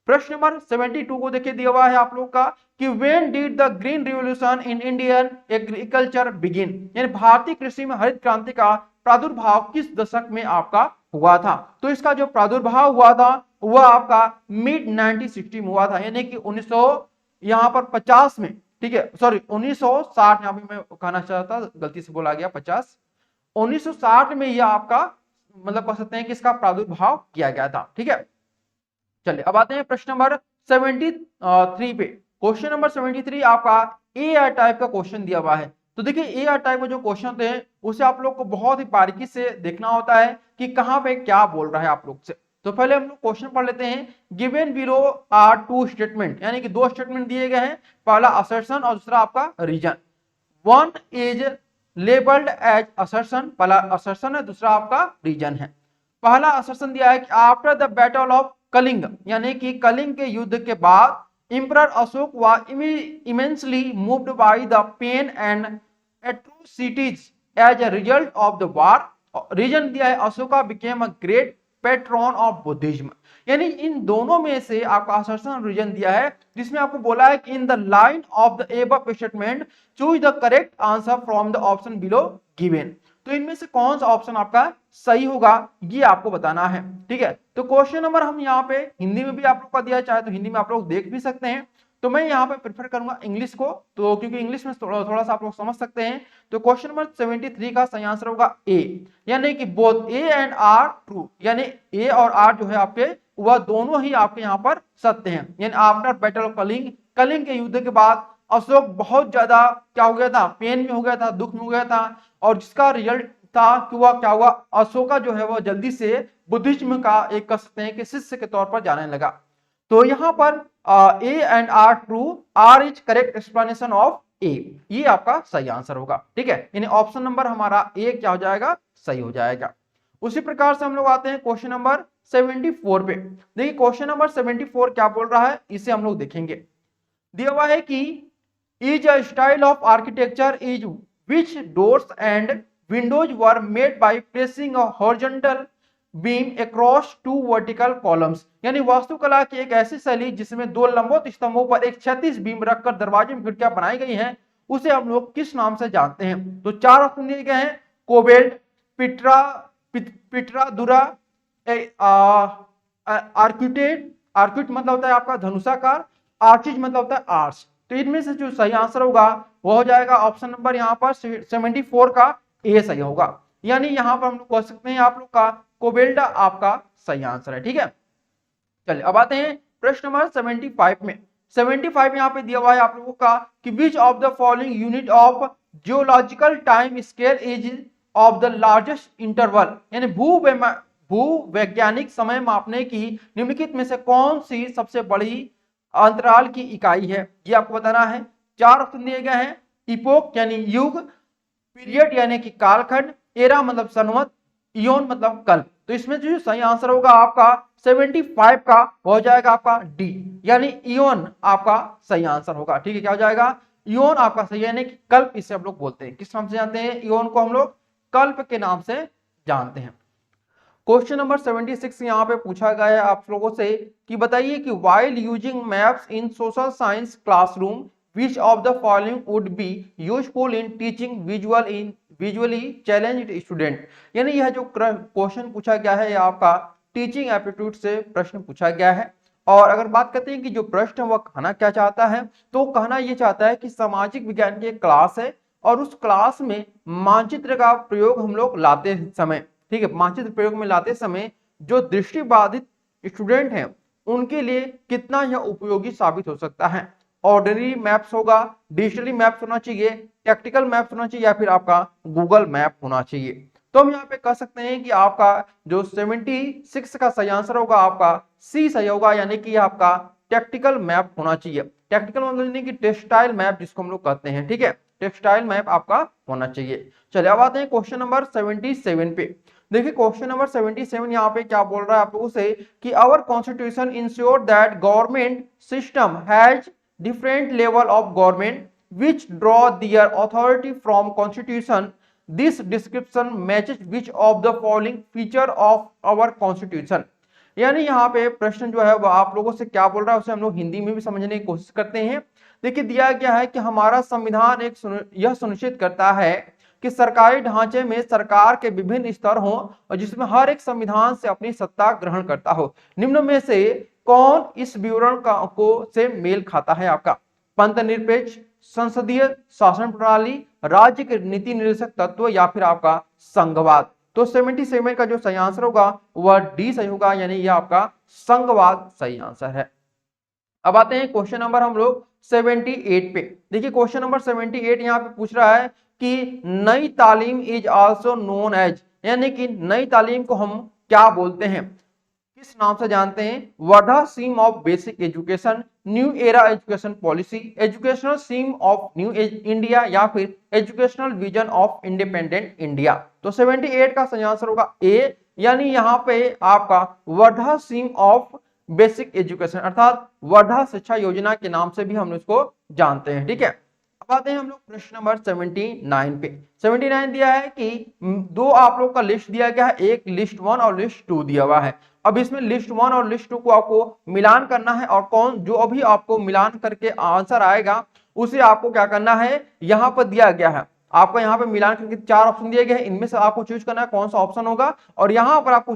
प्रश्न नंबर 72 को देखिए दिया हुआ है आप लोग का कि when did the green revolution in Indian agriculture begin, यानी भारतीय कृषि में हरित क्रांति का प्रादुर्भाव किस दशक में आपका हुआ था? तो इसका जो प्रादुर्भाव हुआ था वह आपका मिड 1960 में हुआ था, यानी कि 1900 यहाँ पर 50 में, ठीक है, सॉरी 1960, यहाँ पे मैं कहना चाहता गलती से बोला गया 50, 1960 में यह आपका मतलब कह सकते हैं कि इसका प्रादुर्भाव किया गया था, ठीक है। चलिए अब आते हैं प्रश्न नंबर 73 पे। क्वेश्चन नंबर 73 आपका ए आर टाइप का क्वेश्चन दिया हुआ है। तो देखिए ए आर टाइप में जो क्वेश्चन होते हैं उसे आप लोग को बहुत ही बारीकी से देखना होता है कि कहां पे क्या बोल रहा है आप लोग से। तो पहले हम लोग क्वेश्चन पढ़ लेते हैं। Given below are two statement, यानी कि दो स्टेटमेंट दिए गए हैं, पहला असर्शन और दूसरा आपका reason. One is labelled as assertion, पहला असर्शन है, दूसरा आपका रीजन है। पहला असर्शन दिया है कि after the battle of Kalinga, यानी कि कलिंग के युद्ध के बाद Emperor Ashoka was immensely moved by the pain and atrocities as a result of the war। Reason दिया है Ashoka became a great patron of Buddhism, यानी इन दोनों में से आपका असर्शन रीजन दिया है, जिसमें आपको बोला है कि in the line of the above statement choose the correct answer from the option below given. तो इनमें से कौन सा ऑप्शन आपका सही होगा ये आपको बताना है, ठीक है। तो क्वेश्चन नंबर हम यहाँ पे हिंदी में भी आप लोग का दिया, चाहे तो हिंदी में आप लोग देख भी सकते हैं, तो मैं यहाँ पे प्रेफर करूंगा इंग्लिश को, तो क्योंकि इंग्लिश में थोड़ा सा आप लोग समझ सकते हैं। तो क्वेश्चन नंबर 73 का सही आंसर होगा ए, यानी कि both A and R true, यानी ए और आर जो है आपके वह दोनों ही आपके यहाँ पर सत्य हैं। यानी after battle of Kalinga, Kalinga के युद्ध के बाद अशोक बहुत ज्यादा क्या हो गया था, पेन में हो गया था, दुख में हो गया था, और जिसका रिजल्ट था कि वह क्या हुआ, अशोका जो है वह जल्दी से बुद्धिज्म का एक कह सकते हैं कि शिष्य के तौर पर जाने लगा। तो यहाँ पर A and R true, R is correct explanation of A, ये आपका सही आंसर होगा, ठीक है। यानी ऑप्शन नंबर हमारा ए क्या हो जाएगा, सही हो जाएगा। उसी प्रकार से हम लोग आते हैं क्वेश्चन नंबर 74 पे। देखिए क्वेश्चन नंबर 74 क्या बोल रहा है, इसे हम लोग देखेंगे। दिया हुआ है कि is a style of architecture is which doors and windows were made by placing a horizontal beam across two vertical columns, यानी वास्तुकला की एक ऐसी शैली जिसमें दो लंबवत स्तंभों पर एक क्षैतिज बीम रखकर दरवाजे में खिड़कियां बनाई गई हैं, उसे हम लोग किस नाम से जानते हैं? तो चार ऑप्शन दिए गए हैं, कोबेल्ट, पिट्रा, पिट्रादुरा, आर्क्यूटेट, आर्क्यूट मतलब होता है आपका धनुषाकार, आर्चिज मतलब होता है आर्च। तो इनमें से जो सही आंसर होगा वो हो जाएगा ऑप्शन नंबर यहाँ पर 74 का ए सही होगा। यानी यहाँ पर हम लोग कह सकते हैं आप लोग का कोबेल्टा आपका सही आंसर है। ठीक है, चलिए अब आते हैं प्रश्न नंबर 75 में। 75 यहाँ पे दिया हुआ है आप लोगों का कि which of the following unit of geological time scale is of the largest interval, यानी भूवैज्ञानिक समय मापने की निम्नलिखित में से कौन सी सबसे बड़ी अंतराल की इकाई है, ये आपको बताना है। चार ऑप्शन दिए गए हैं, इपोक यानी युग, पीरियड यानी कि कालखंड, एरा मतलब सनवत, इयोन मतलब कल्प। तो इसमें जो सही आंसर होगा आपका 75 का हो जाएगा आपका डी, यानी इयोन आपका सही आंसर होगा। ठीक है, क्या हो जाएगा? इयोन आपका सही, यानी कि कल्प इसे हम लोग बोलते हैं। किस नाम से जानते हैं? इयोन को हम लोग कल्प के नाम से जानते हैं। क्वेश्चन नंबर 76 यहाँ पे पूछा गया है आप लोगों से कि बताइए कि while using maps in social science classroom which of the following would be useful in teaching visually challenged student, यानी यह जो क्वेश्चन पूछा गया है आपका टीचिंग एप्टीट्यूड से प्रश्न पूछा गया है। और अगर बात करते हैं कि जो प्रश्न वह कहना क्या चाहता है, तो कहना यह चाहता है कि सामाजिक विज्ञान की एक क्लास है और उस क्लास में मानचित्र का प्रयोग हम लोग लाते समय, ठीक है, मानचित्र प्रयोग में लाते समय जो दृष्टिबाधित स्टूडेंट हैं उनके लिए कितना यह उपयोगी साबित हो सकता है। ऑर्डिनरी मैप्स होगा, डिजिटली मैप्स होना चाहिए, टैक्टिकल मैप्स होना चाहिए, या फिर आपका गूगल मैप होना चाहिए। तो हम यहाँ पे कह सकते हैं कि आपका जो 76 का सही आंसर होगा आपका सी सही होगा, यानी कि आपका टैक्टिकल मैप होना चाहिए। टैक्टिकल मतलब कि टेक्सटाइल मैप जिसको हम लोग कहते हैं। ठीक है, टेक्सटाइल मैप आपका होना चाहिए। चलिए अब आते हैं क्वेश्चन नंबर 77 पे। देखिए क्वेश्चन नंबर 77 यहाँ पे क्या बोल रहा है आप लोगों से कि our constitution ensure that government system has different level of government which draw their authority from constitution. This description matches which of the following feature of our constitution, यानी यहाँ पे प्रश्न जो है वह आप लोगों से क्या बोल रहा है उसे हम लोग हिंदी में भी समझने की कोशिश करते हैं। देखिए दिया गया है कि हमारा संविधान यह सुनिश्चित करता है कि सरकारी ढांचे में सरकार के विभिन्न स्तर हों और जिसमें हर एक संविधान से अपनी सत्ता ग्रहण करता हो। निम्न में से कौन इस विवरण को से मेल खाता है? आपका पंथ निरपेक्ष, संसदीय शासन प्रणाली, राज्य के नीति निर्देशक तत्व, या फिर आपका संघवाद। तो 77 का जो सही आंसर होगा वह डी सही होगा, यानी यह आपका संघवाद सही आंसर है। अब आते हैं क्वेश्चन नंबर हम लोग 78 पे। देखिए क्वेश्चन नंबर 78 यहाँ पे पूछ रहा है कि नई तालीम इज आल्सो नोन एज, यानी कि नई तालीम को हम क्या बोलते हैं, किस नाम से जानते हैं? Wardha scheme of basic education, new era education policy, educational scheme of new India, या फिर educational vision of independent India. तो 78 का सही आंसर होगा ए, यानी यहाँ पे आपका Wardha scheme of basic education अर्थात वर्धा शिक्षा योजना के नाम से भी हम इसको जानते हैं। ठीक है, अब आते हैं हम लोग प्रश्न नंबर 79 पे। 79 दिया है कि दो आप लोग का लिस्ट दिया गया है, एक लिस्ट 1 और लिस्ट 2 दिया हुआ है। अब इसमें लिस्ट 1 और लिस्ट 2 को आपको मिलान करना है और कौन जो अभी आपको मिलान करके आंसर आएगा उसे आपको क्या करना है, यहाँ पर दिया गया है आपको यहाँ पे मिलान करके 4 ऑप्शन दिए गए हैं, इनमें से आपको चूज करना है कौन सा ऑप्शन होगा और यहाँ पर आपको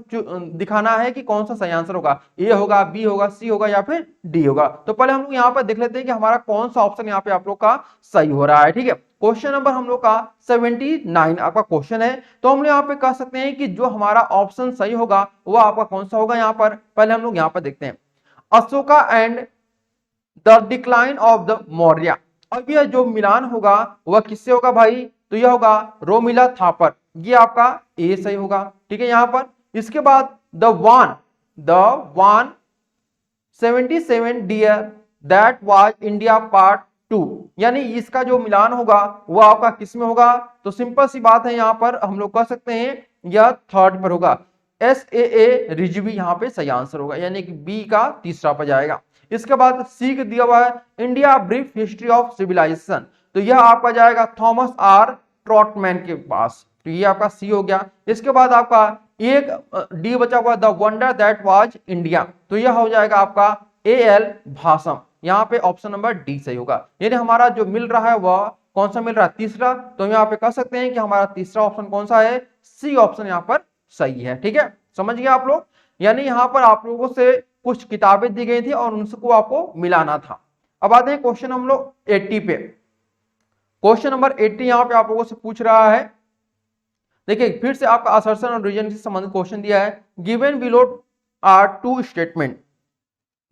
दिखाना है कि कौन सा सही आंसर होगा, ए होगा, बी होगा, सी होगा, या फिर डी होगा। तो पहले हम लोग यहाँ पर देख लेते हैं कि हमारा कौन सा ऑप्शन यहाँ पे आप लोग का सही हो रहा है। ठीक है, क्वेश्चन नंबर हम लोग का 79 आपका क्वेश्चन है। तो हम लोग यहाँ पे कह सकते हैं कि जो हमारा ऑप्शन सही होगा वो आपका कौन सा होगा। यहाँ पर पहले हम लोग यहाँ पर देखते हैं Ashoka and the decline of the Maurya. अब यह जो मिलान होगा वह किससे होगा भाई? तो यह होगा रोमिला थापर, ये आपका ए सही होगा। ठीक है, यहां पर इसके बाद the one 77 dear that was India part 2, यानी इसका जो मिलान होगा वह आपका किस में होगा? तो सिंपल सी बात है, यहां पर हम लोग कह सकते हैं यह थर्ड पर होगा, SAA रिजवी यहाँ पे सही आंसर होगा, यानी कि बी का तीसरा पर जाएगा। इसके बाद सी का दिया हुआ है India brief history of civilisation, तो यह आपका जाएगा थॉमस आर ट्रॉटमैन के पास, तो ये आपका सी हो गया। इसके बाद आपका एक डी बचा हुआ, the wonder that was India, तो यह हो जाएगा आपका AL भाषम। यहाँ पे ऑप्शन नंबर डी सही होगा। यानी हमारा जो मिल रहा है वह कौन सा मिल रहा है, तीसरा। तो यहाँ पे कह सकते हैं कि हमारा तीसरा ऑप्शन कौन सा है, सी ऑप्शन यहाँ पर सही है। ठीक है, समझ गए आप लोग। यानी यहाँ पर आप लोगों से कुछ किताबें दी गई थी और उनको आपको मिलाना था। अब आते हैं क्वेश्चन हम लोग 80 पे। क्वेश्चन नंबर 80 यहाँ पे आप लोगों से पूछ रहा है, देखिए फिर से आपका असर्शन और रीजन से संबंधित क्वेश्चन दिया है। Given below are two statement,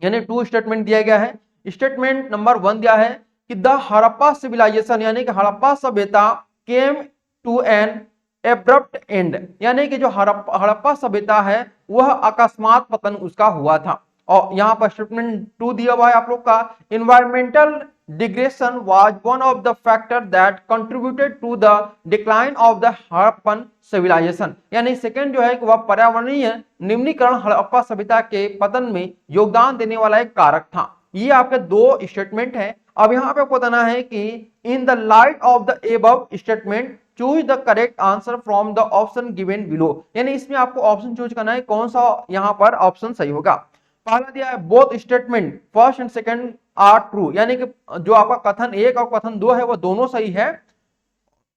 यानी टू स्टेटमेंट दिया गया है। स्टेटमेंट नंबर 1 दिया है कि द हड़प्पा सिविलाइजेशन, यानी कि हड़प्पा सभ्यता came to an abrupt end, यानी कि जो हड़प्पा सभ्यता है वह अकस्मात पतन उसका हुआ था। और यहाँ पर स्टेटमेंट 2 दिया हुआ है आप लोग का, environmental degradation was one of the factor that contributed to the decline of the Harappan civilisation, यानी सेकंड जो है कि वह पर्यावरणीय निम्नीकरण हड़प्पा सभ्यता के पतन में योगदान देने वाला एक कारक था। ये आपके दो स्टेटमेंट है। अब यहाँ पे आपको बताना है कि in the light of the above statement choose the correct answer from the option given below, यानी इसमें आपको ऑप्शन चूज करना है कौन सा यहाँ पर ऑप्शन सही होगा। पहला दिया है both statement first and second are true, यानी कि जो आपका कथन 1 और कथन 2 है वो दोनों सही है।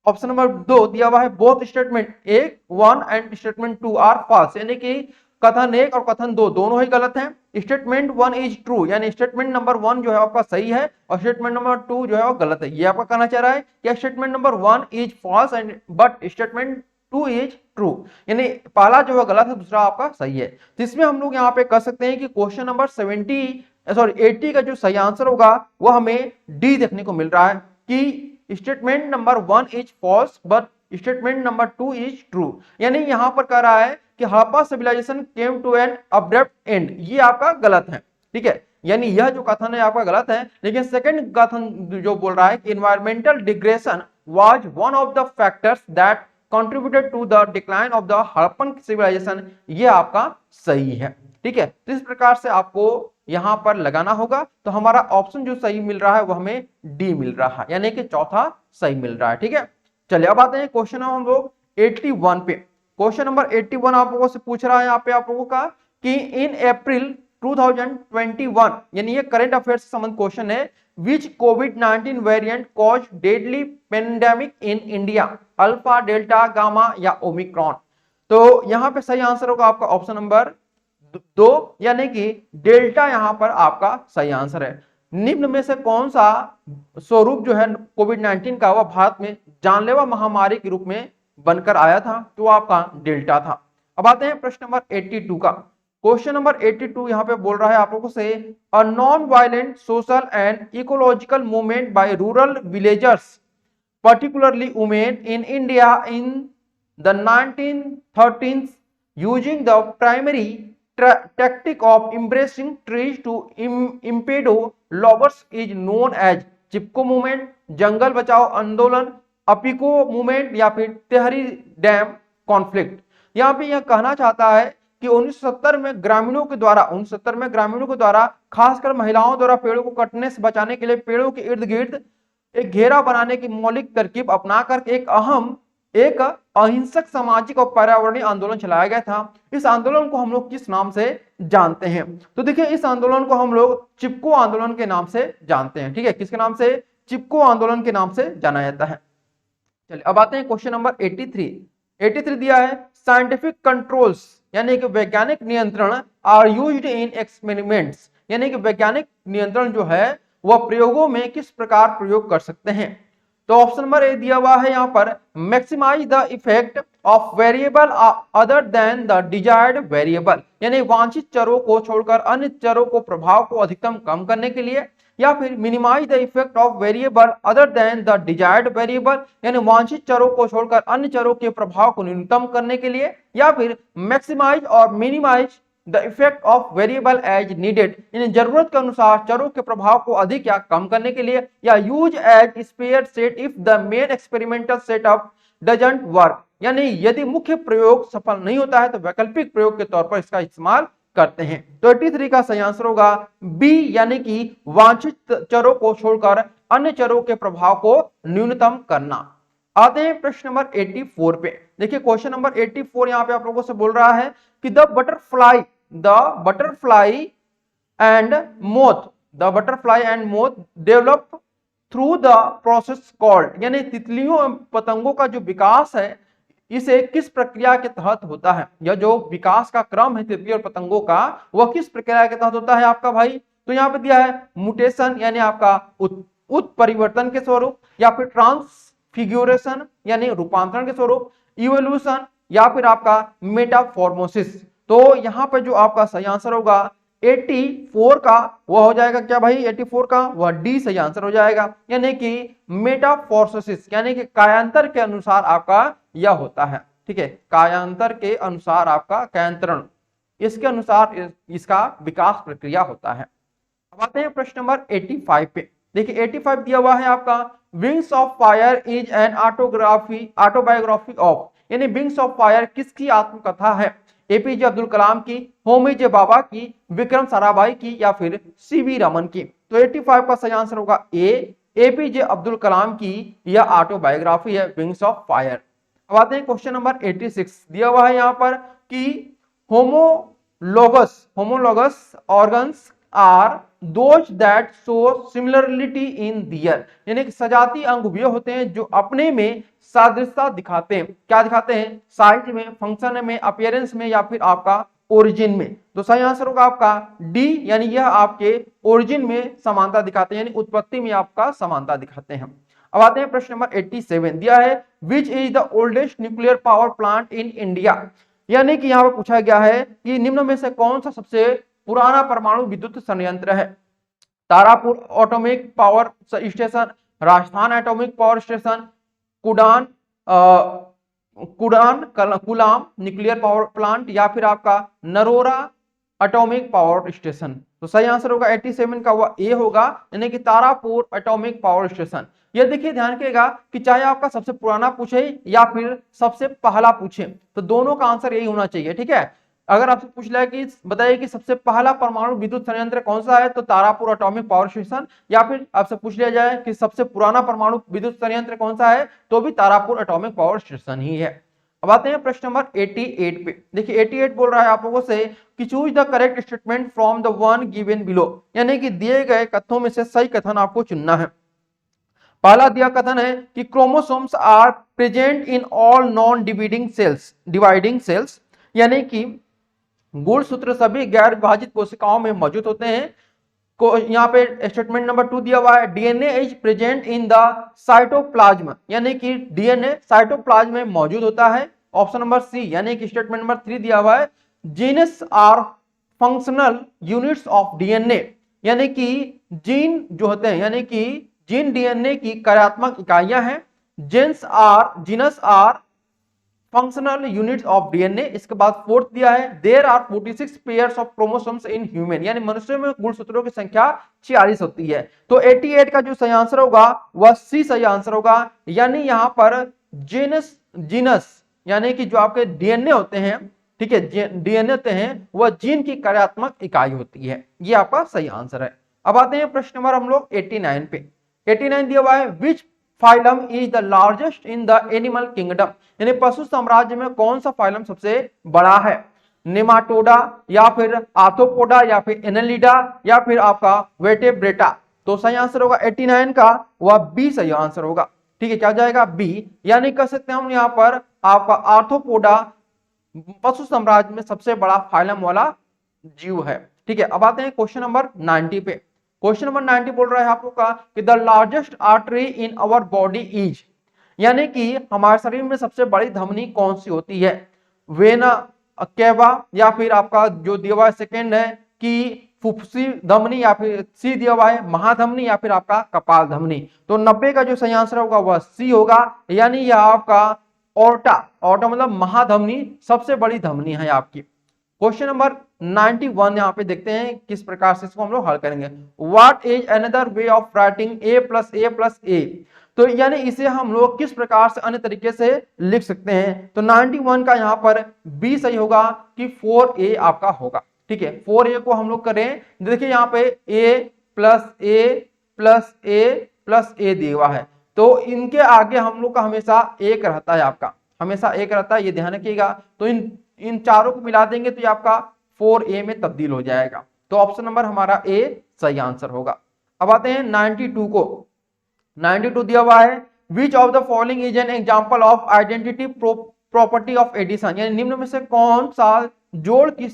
ऑप्शन नंबर 2 दिया हुआ है both statement 1 and statement 2 are false, यानी कि कथन 1 और कथन 2 दोनों ही गलत हैं। स्टेटमेंट 1 इज ट्रू, यानी स्टेटमेंट नंबर 1 जो है आपका सही है और स्टेटमेंट नंबर 2 जो है वो गलत है। ये आपका कहना चाह रहा है कि statement number 1 is false and but statement 2 is true, यानी पहला जो है गलत है, दूसरा आपका सही है। तो इसमें हम लोग यहाँ पे कह सकते हैं कि क्वेश्चन नंबर 80 का जो सही आंसर होगा वो हमें डी देखने को मिल रहा है कि statement number 1 is false but statement number 2 is true, यानी यहां पर कह रहा है कि Harappa civilisation came to an abrupt end, ये आपका गलत है। ठीक है, यानी यह जो कथन है आपका गलत है। लेकिन सेकंड कथन जो बोल रहा है कि environmental degradation was one of the factors that contributed to the decline of the Harappan civilisation, ये आपका सही है। ठीक है, तो इस प्रकार से आपको यहां पर लगाना होगा। तो हमारा ऑप्शन जो सही मिल रहा है वो हमें डी मिल रहा है, यानी कि चौथा सही मिल रहा है। ठीक है, चलिए अब आते हैं क्वेश्चन हम लोग 81 पे। क्वेश्चन नंबर 81 आप लोगों से पूछ रहा है यहाँ पे आप लोगों का कि इन अप्रैल 2021, यानी ये करंट अफेयर से संबंधित क्वेश्चन है, विच कोविड-19 variant cause deadly pandemic in India, alpha, delta, gamma या ओमिक्रॉन। तो यहाँ पे सही आंसर होगा आपका ऑप्शन नंबर 2, यानी कि डेल्टा यहाँ पर आपका सही आंसर है। निम्न में से कौन सा स्वरूप जो है कोविड-19 का वह भारत में जानलेवा महामारी के रूप में बनकर आया था, तो आपका डेल्टा था। अब आते हैं प्रश्न नंबर 82 का। क्वेश्चन नंबर 82 यहाँ पे बोल रहा है आप लोगों से, a non violent social and ecological movement by rural villagers particularly women in India in the 1913s using the primary tactic of embracing trees to impedo loggers is known as Chipko movement, Jangal Bachao Andolan, Appiko movement या फिर Tehri dam conflict. यहाँ पे यह कहना चाहता है कि 1970 में ग्रामीणों के द्वारा खासकर महिलाओं द्वारा पेड़ों को कटने से बचाने के लिए पेड़ों के इर्द गिर्द एक घेरा बनाने की मौलिक तरकीब अपनाकर एक अहिंसक सामाजिक और पर्यावरणीय आंदोलन चलाया गया था। इस आंदोलन को हम लोग किस नाम से जानते हैं, तो देखिए इस आंदोलन को हम लोग चिपको आंदोलन के नाम से जानते हैं। ठीक है, किसके नाम से, चिपको आंदोलन के नाम से जाना जाता है। चलिए अब आते हैं क्वेश्चन नंबर 83 दिया है, साइंटिफिक कंट्रोल्स यानी कि वैज्ञानिक नियंत्रण आर यूज्ड इन एक्सपेरिमेंट्स, यानी कि वैज्ञानिक नियंत्रण जो है वह प्रयोगों में किस प्रकार प्रयोग कर सकते हैं। तो ऑप्शन नंबर ए दिया हुआ है यहाँ पर, maximise the effect of variable other than the desired variable, यानी वांछित चरों को छोड़कर अन्य चरों को प्रभाव को अधिकतम कम करने के लिए, या फिर minimise the effect of variable other than the desired variable, यानी वांछित चरों को छोड़कर अन्य चरों के प्रभाव को न्यूनतम करने के लिए, या फिर मैक्सिमाइज और minimise the effect of variable as needed, यानी जरूरत के अनुसार चरों के प्रभाव को अधिक या कम करने के लिए, या use as spare set if the main experimental setup doesn't work, यानी यदि मुख्य प्रयोग सफल नहीं होता है तो वैकल्पिक प्रयोग के तौर पर इसका इस्तेमाल करते हैं। तो 83 का सही आंसर होगा बी, यानी कि वांछित चरों को छोड़कर अन्य चरों के प्रभाव को न्यूनतम करना। आते हैं प्रश्न नंबर 84 पे। देखिए क्वेश्चन नंबर 84 यहाँ पे आप लोगों से बोल रहा है कि the butterfly and moth develop through the process called, यानी तितलियों एवं पतंगों का जो विकास है इसे किस प्रक्रिया के तहत होता है, या जो विकास का क्रम है तितली और पतंगों का वह किस प्रक्रिया के तहत होता है आपका भाई। तो यहाँ पे दिया है म्यूटेशन यानी आपका उत्परिवर्तन के स्वरूप, या फिर ट्रांसफिग्यूरेशन यानी रूपांतरण के स्वरूप, इवोल्यूशन, या फिर आपका मेटाफॉर्मोसिस। तो यहाँ पे जो आपका सही आंसर होगा 84 का वह हो जाएगा क्या भाई, 84 का वह डी सही आंसर हो जाएगा, यानी कि मेटाफॉर्मोसिस यानी कि कायांतर के अनुसार आपका यह होता है। ठीक है, कायांतर के अनुसार आपका कायांतरण, इसके अनुसार इसका विकास प्रक्रिया होता है। अब आते हैं प्रश्न नंबर 85 पे। देखिए 85 दिया हुआ है आपका wings of fire is an autobiography of, यानी विंग्स ऑफ फायर किसकी आत्मकथा है, एपीजे अब्दुल कलाम की, होमी जे बाबा की, विक्रम साराभाई की, या फिर सीवी रमन की। तो 85 का सही आंसर होगा ए, एपीजे अब्दुल कलाम की यह ऑटोबायोग्राफी है विंग्स ऑफ फायर। अब आते हैं क्वेश्चन नंबर 86 दिया हुआ है यहाँ पर कि homologous organs are those that show similarity in their, यानी कि सजाती अंग वे होते हैं जो अपने में सादृश्यता दिखाते हैं। क्या दिखाते हैं, साइज में, फंक्शन में, अपीयरेंस में, या फिर आपका ओरिजिन में। तो सही आंसर होगा आपका डी, यानी यह आपके ओरिजिन में समानता दिखाते हैं, यानी उत्पत्ति में आपका समानता दिखाते हैं। अब आते हैं प्रश्न नंबर 87 दिया है which is the oldest nuclear power plant in India, यानी कि यहाँ पर पूछा गया है कि निम्न में से कौन सा सबसे पुराना परमाणु विद्युत संयंत्र है। Tarapur atomic power station, Rajasthan atomic power station, कुलाम nuclear power plant, या फिर आपका नरोरा एटॉमिक पावर स्टेशन। तो सही आंसर होगा 87 का वह ए होगा, यानी कि तारापुर एटॉमिक पावर स्टेशन। ये देखिए ध्यान रखिएगा कि चाहे आपका सबसे पुराना पूछे या फिर सबसे पहला पूछे तो दोनों का आंसर यही होना चाहिए। ठीक है, अगर आपसे पूछ लिया कि बताइए कि सबसे पहला परमाणु विद्युत संयंत्र कौन सा है तो तारापुर एटॉमिक पावर स्टेशन, या फिर आपसे पूछ लिया जाए कि सबसे पुराना परमाणु विद्युत संयंत्र कौन सा है तो भी तारापुर एटॉमिक पावर स्टेशन ही है। अब आते हैं प्रश्न नंबर 88 पे। देखिए 88 बोल रहा है आप लोगों से कि choose the correct statement from the one given below, यानी कि दिए गए कथनों में से सही कथन आपको चुनना है। पहला दिया कथन है कि chromosomes are present in all non dividing cells, यानी कि गुणसूत्र सभी गैर विभाजित कोशिकाओं में मौजूद होते हैं। यहाँ पे स्टेटमेंट नंबर 2 दिया हुआ है DNA is present in the cytoplasm, यानी कि डीएनए साइटोप्लाज्म में मौजूद होता है। ऑप्शन नंबर सी, यानी कि स्टेटमेंट नंबर 3 दिया हुआ है genes are functional units of DNA, यानी कि जीन जो होते हैं, यानी कि जीन डीएनए की कार्यात्मक इकाइयां हैं। Genes are functional units of DNA. इसके बाद फोर्थ दिया है there are 46 pairs of chromosomes in human, यानी मनुष्य में गुणसूत्रों की संख्या 46 होती है। तो 88 का जो सही आंसर होगा वह सी सही आंसर होगा, यानी यहां पर जीनस यानी कि जो आपके डीएनए होते हैं, ठीक है, डीएनए होते हैं वह जीन की कार्यात्मक इकाई होती है। ये आपका सही आंसर है। अब आते हैं प्रश्न नंबर हम लोग 89 पे। 89 दिया हुआ है which phylum is the largest in the animal kingdom, यानी पशु साम्राज्य में कौन सा फाइलम सबसे बड़ा है। नेमाटोडा, या फिर आर्थ्रोपोडा, या फिर एनेलिडा, या फिर आपका वेटेब्रेटा। तो सही आंसर होगा 89 का वह बी सही आंसर होगा। ठीक है, क्या जाएगा बी, यानी कह सकते हैं हम यहाँ पर आपका आर्थ्रोपोडा पशु साम्राज्य में सबसे बड़ा फाइलम वाला जीव है। ठीक है, अब आते हैं क्वेश्चन नंबर 90 पे। क्वेश्चन नंबर 90 बोल रहा है आप लोग का कि the largest artery in our body is, यानी कि हमारे शरीर में सबसे बड़ी धमनी कौन सी होती है। वेना केवा, या फिर आपका जो दिया हुआ है सेकेंड है कि फुफ्फुसी धमनी, या फिर सी दिया हुआ है महाधमनी, या फिर आपका कपाल धमनी। तो 90 का जो सही आंसर होगा वह सी होगा, यानी यह आपका ऑर्टा मतलब महाधमनी सबसे बड़ी धमनी है आपकी। क्वेश्चन नंबर 91 यहाँ पे देखते हैं किस प्रकार से इसको हम लोग हल करेंगे। What is another way of writing a plus a plus a, तो यानी इसे हम लोग किस प्रकार से अन्य तरीके से लिख सकते हैं। तो 91 का यहाँ पर बी सही होगा कि 4a आपका होगा। ठीक है, 4a को हम लोग करें, देखिए यहाँ पे a plus a plus a plus a दिया हुआ है, तो इनके आगे हम लोग का हमेशा एक रहता है, आपका हमेशा एक रहता है, ये ध्यान रखिएगा। तो इन चारों को मिला देंगे तो ये आपका 4a में तब्दील हो जाएगा। तो ऑप्शन नंबर हमारा ए सही आंसर होगा। अब आते हैं 92 को। 92 दिया हुआ है, which of the following is an example of identity property of addition, यानी निम्न में से कौन सा जोड़ की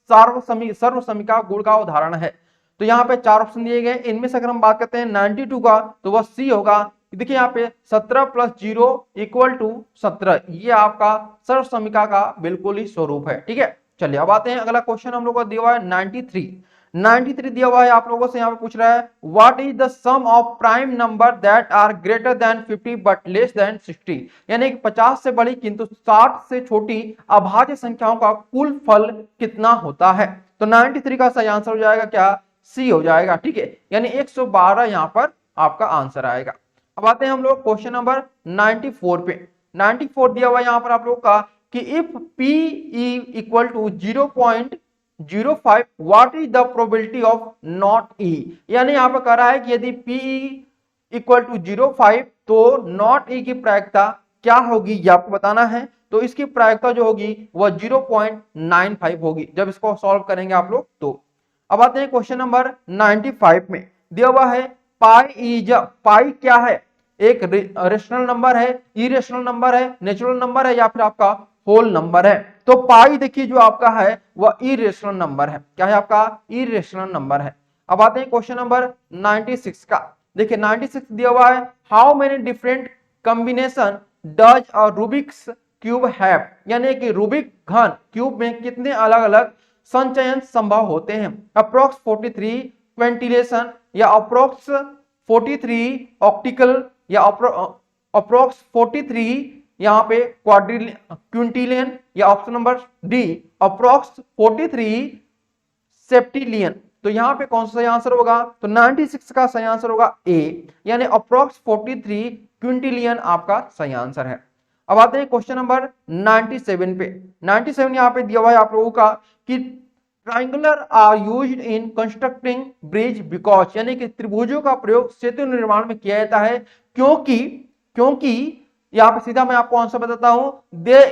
सर्वसमिका गुण का उदाहरण है। तो यहाँ पे 4 ऑप्शन दिए गए, इनमें से अगर हम बात करते हैं 92 का तो वह सी होगा। देखिए यहाँ पे 17 + 0 = 17, ये आपका सर्वसमिका का बिल्कुल ही स्वरूप है। ठीक है, चलिए अब आते हैं अगला क्वेश्चन हम लोग को दिया हुआ है 93 दिया हुआ है, आप लोगों से यहाँ पे पूछ रहा है what is the sum of prime number that are greater than 50 but less than 60, यानी 50 से बड़ी किंतु 60 से छोटी अभाज्य संख्याओं का कुल फल कितना होता है। तो 93 का सही आंसर हो जाएगा क्या, सी हो जाएगा। ठीक है, यानी 112 यहाँ पर आपका आंसर आएगा। अब आते हैं हम लोग क्वेश्चन नंबर 94 पे। 94 दिया हुआ है यहाँ पर आप लोग का कि if P = 0.05 what is the probability of not E, यानी यहाँ पर कह रहा है कि यदि P = 0.5 तो नॉट E की प्रायिकता क्या होगी ये आपको बताना है। तो इसकी प्रायिकता जो होगी वह 0.95 होगी जब इसको सॉल्व करेंगे आप लोग तो। अब आते हैं क्वेश्चन नंबर 95 में, दिया हुआ है पाई क्या है, एक रेशनल नंबर है, इरेशनल नंबर है, नेचुरल नंबर है या फिर आपका होल नंबर है। तो पाई देखिए जो आपका है वह इरेशनल नंबर है, क्या है आपका इरेशनल नंबर है। अब आते हैं क्वेश्चन नंबर 96 का। देखिए 96 दिया हुआ है how many different combination does a Rubik's cube have, यानी कि रूबिक घन क्यूब में कितने अलग अलग संचयन संभव होते हैं। अप्रोक्स 43 क्विंटिलेशन या अप्रोक्स 43 ऑक्टिकल या अप्रोक्स 43 यहाँ पे क्विंटिलियन या ऑप्शन नंबर डी अप्रोक्स 43 सेप्टिलियन। तो यहाँ पे कौन सा सही आंसर होगा, तो 96 का सही आंसर होगा ए, यानी अप्रोक्स 43 क्विंटिलियन आपका सही आंसर है। अब आते हैं क्वेश्चन नंबर 97 पे। 97 यहाँ पे दिया हुआ है आप लोगों का कि triangular are used in constructing bridge because, यानी कि त्रिभुजों का प्रयोग सेतु निर्माण में किया जाता है क्योंकि यहाँ पे सीधा मैं आपको आंसर बताता हूं, they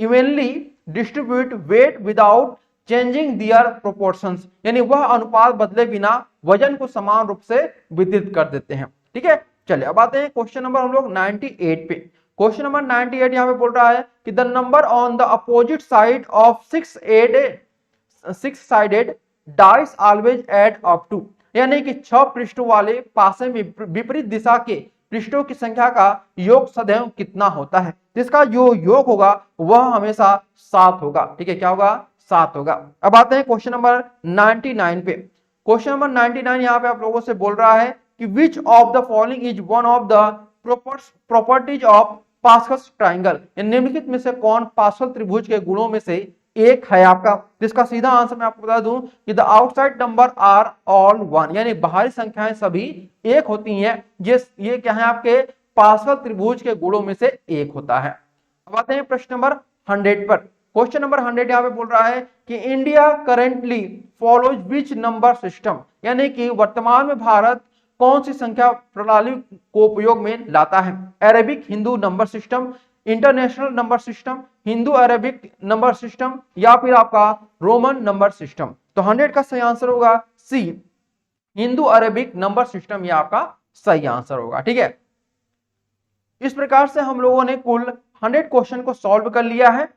evenly distribute weight without changing their proportions, यानी वह अनुपात बदले बिना वजन को समान रूप से वितरित कर देते हैं। ठीक है, चलिए अब आते हैं क्वेश्चन नंबर हम लोग 98 पे। क्वेश्चन नंबर 98 यहाँ पे बोल रहा है कि the number on the opposite side of six sided dice always add up to, यानी कि 6 पृष्ठों वाले पासे में विपरीत दिशा के पृष्ठों की संख्या का योग सदैव कितना होता है। जिसका जो योग होगा वह हमेशा 7 होगा। ठीक है, क्या होगा 7 होगा। अब आते हैं क्वेश्चन नंबर 99 पे। क्वेश्चन नंबर 99 यहाँ पे आप लोगों से बोल रहा है कि which of the following is one of the properties of Pascal's triangle, निम्नलिखित में से कौन पास्कल त्रिभुज के गुणों में से एक है आपका। जिसका सीधा आंसर मैं आपको बता दूं कि the outside number are all 1, यानी बाहरी संख्याएं सभी एक होती हैं। ये क्या है आपके पास्कल त्रिभुज के गुणों में से एक होता है। अब आते हैं प्रश्न नंबर 100 पर। क्वेश्चन नंबर 100 यहाँ पे बोल रहा है कि India currently follows which number system, यानी कि वर्तमान में भारत कौन सी संख्या प्रणाली को उपयोग में लाता है। Arabic Hindu number system, international number system, Hindu Arabic number system या फिर आपका रोमन नंबर सिस्टम। तो 100 का सही आंसर होगा सी, हिंदू अरेबिक नंबर सिस्टम, ये आपका सही आंसर होगा। ठीक है, इस प्रकार से हम लोगों ने कुल 100 क्वेश्चन को सॉल्व कर लिया है।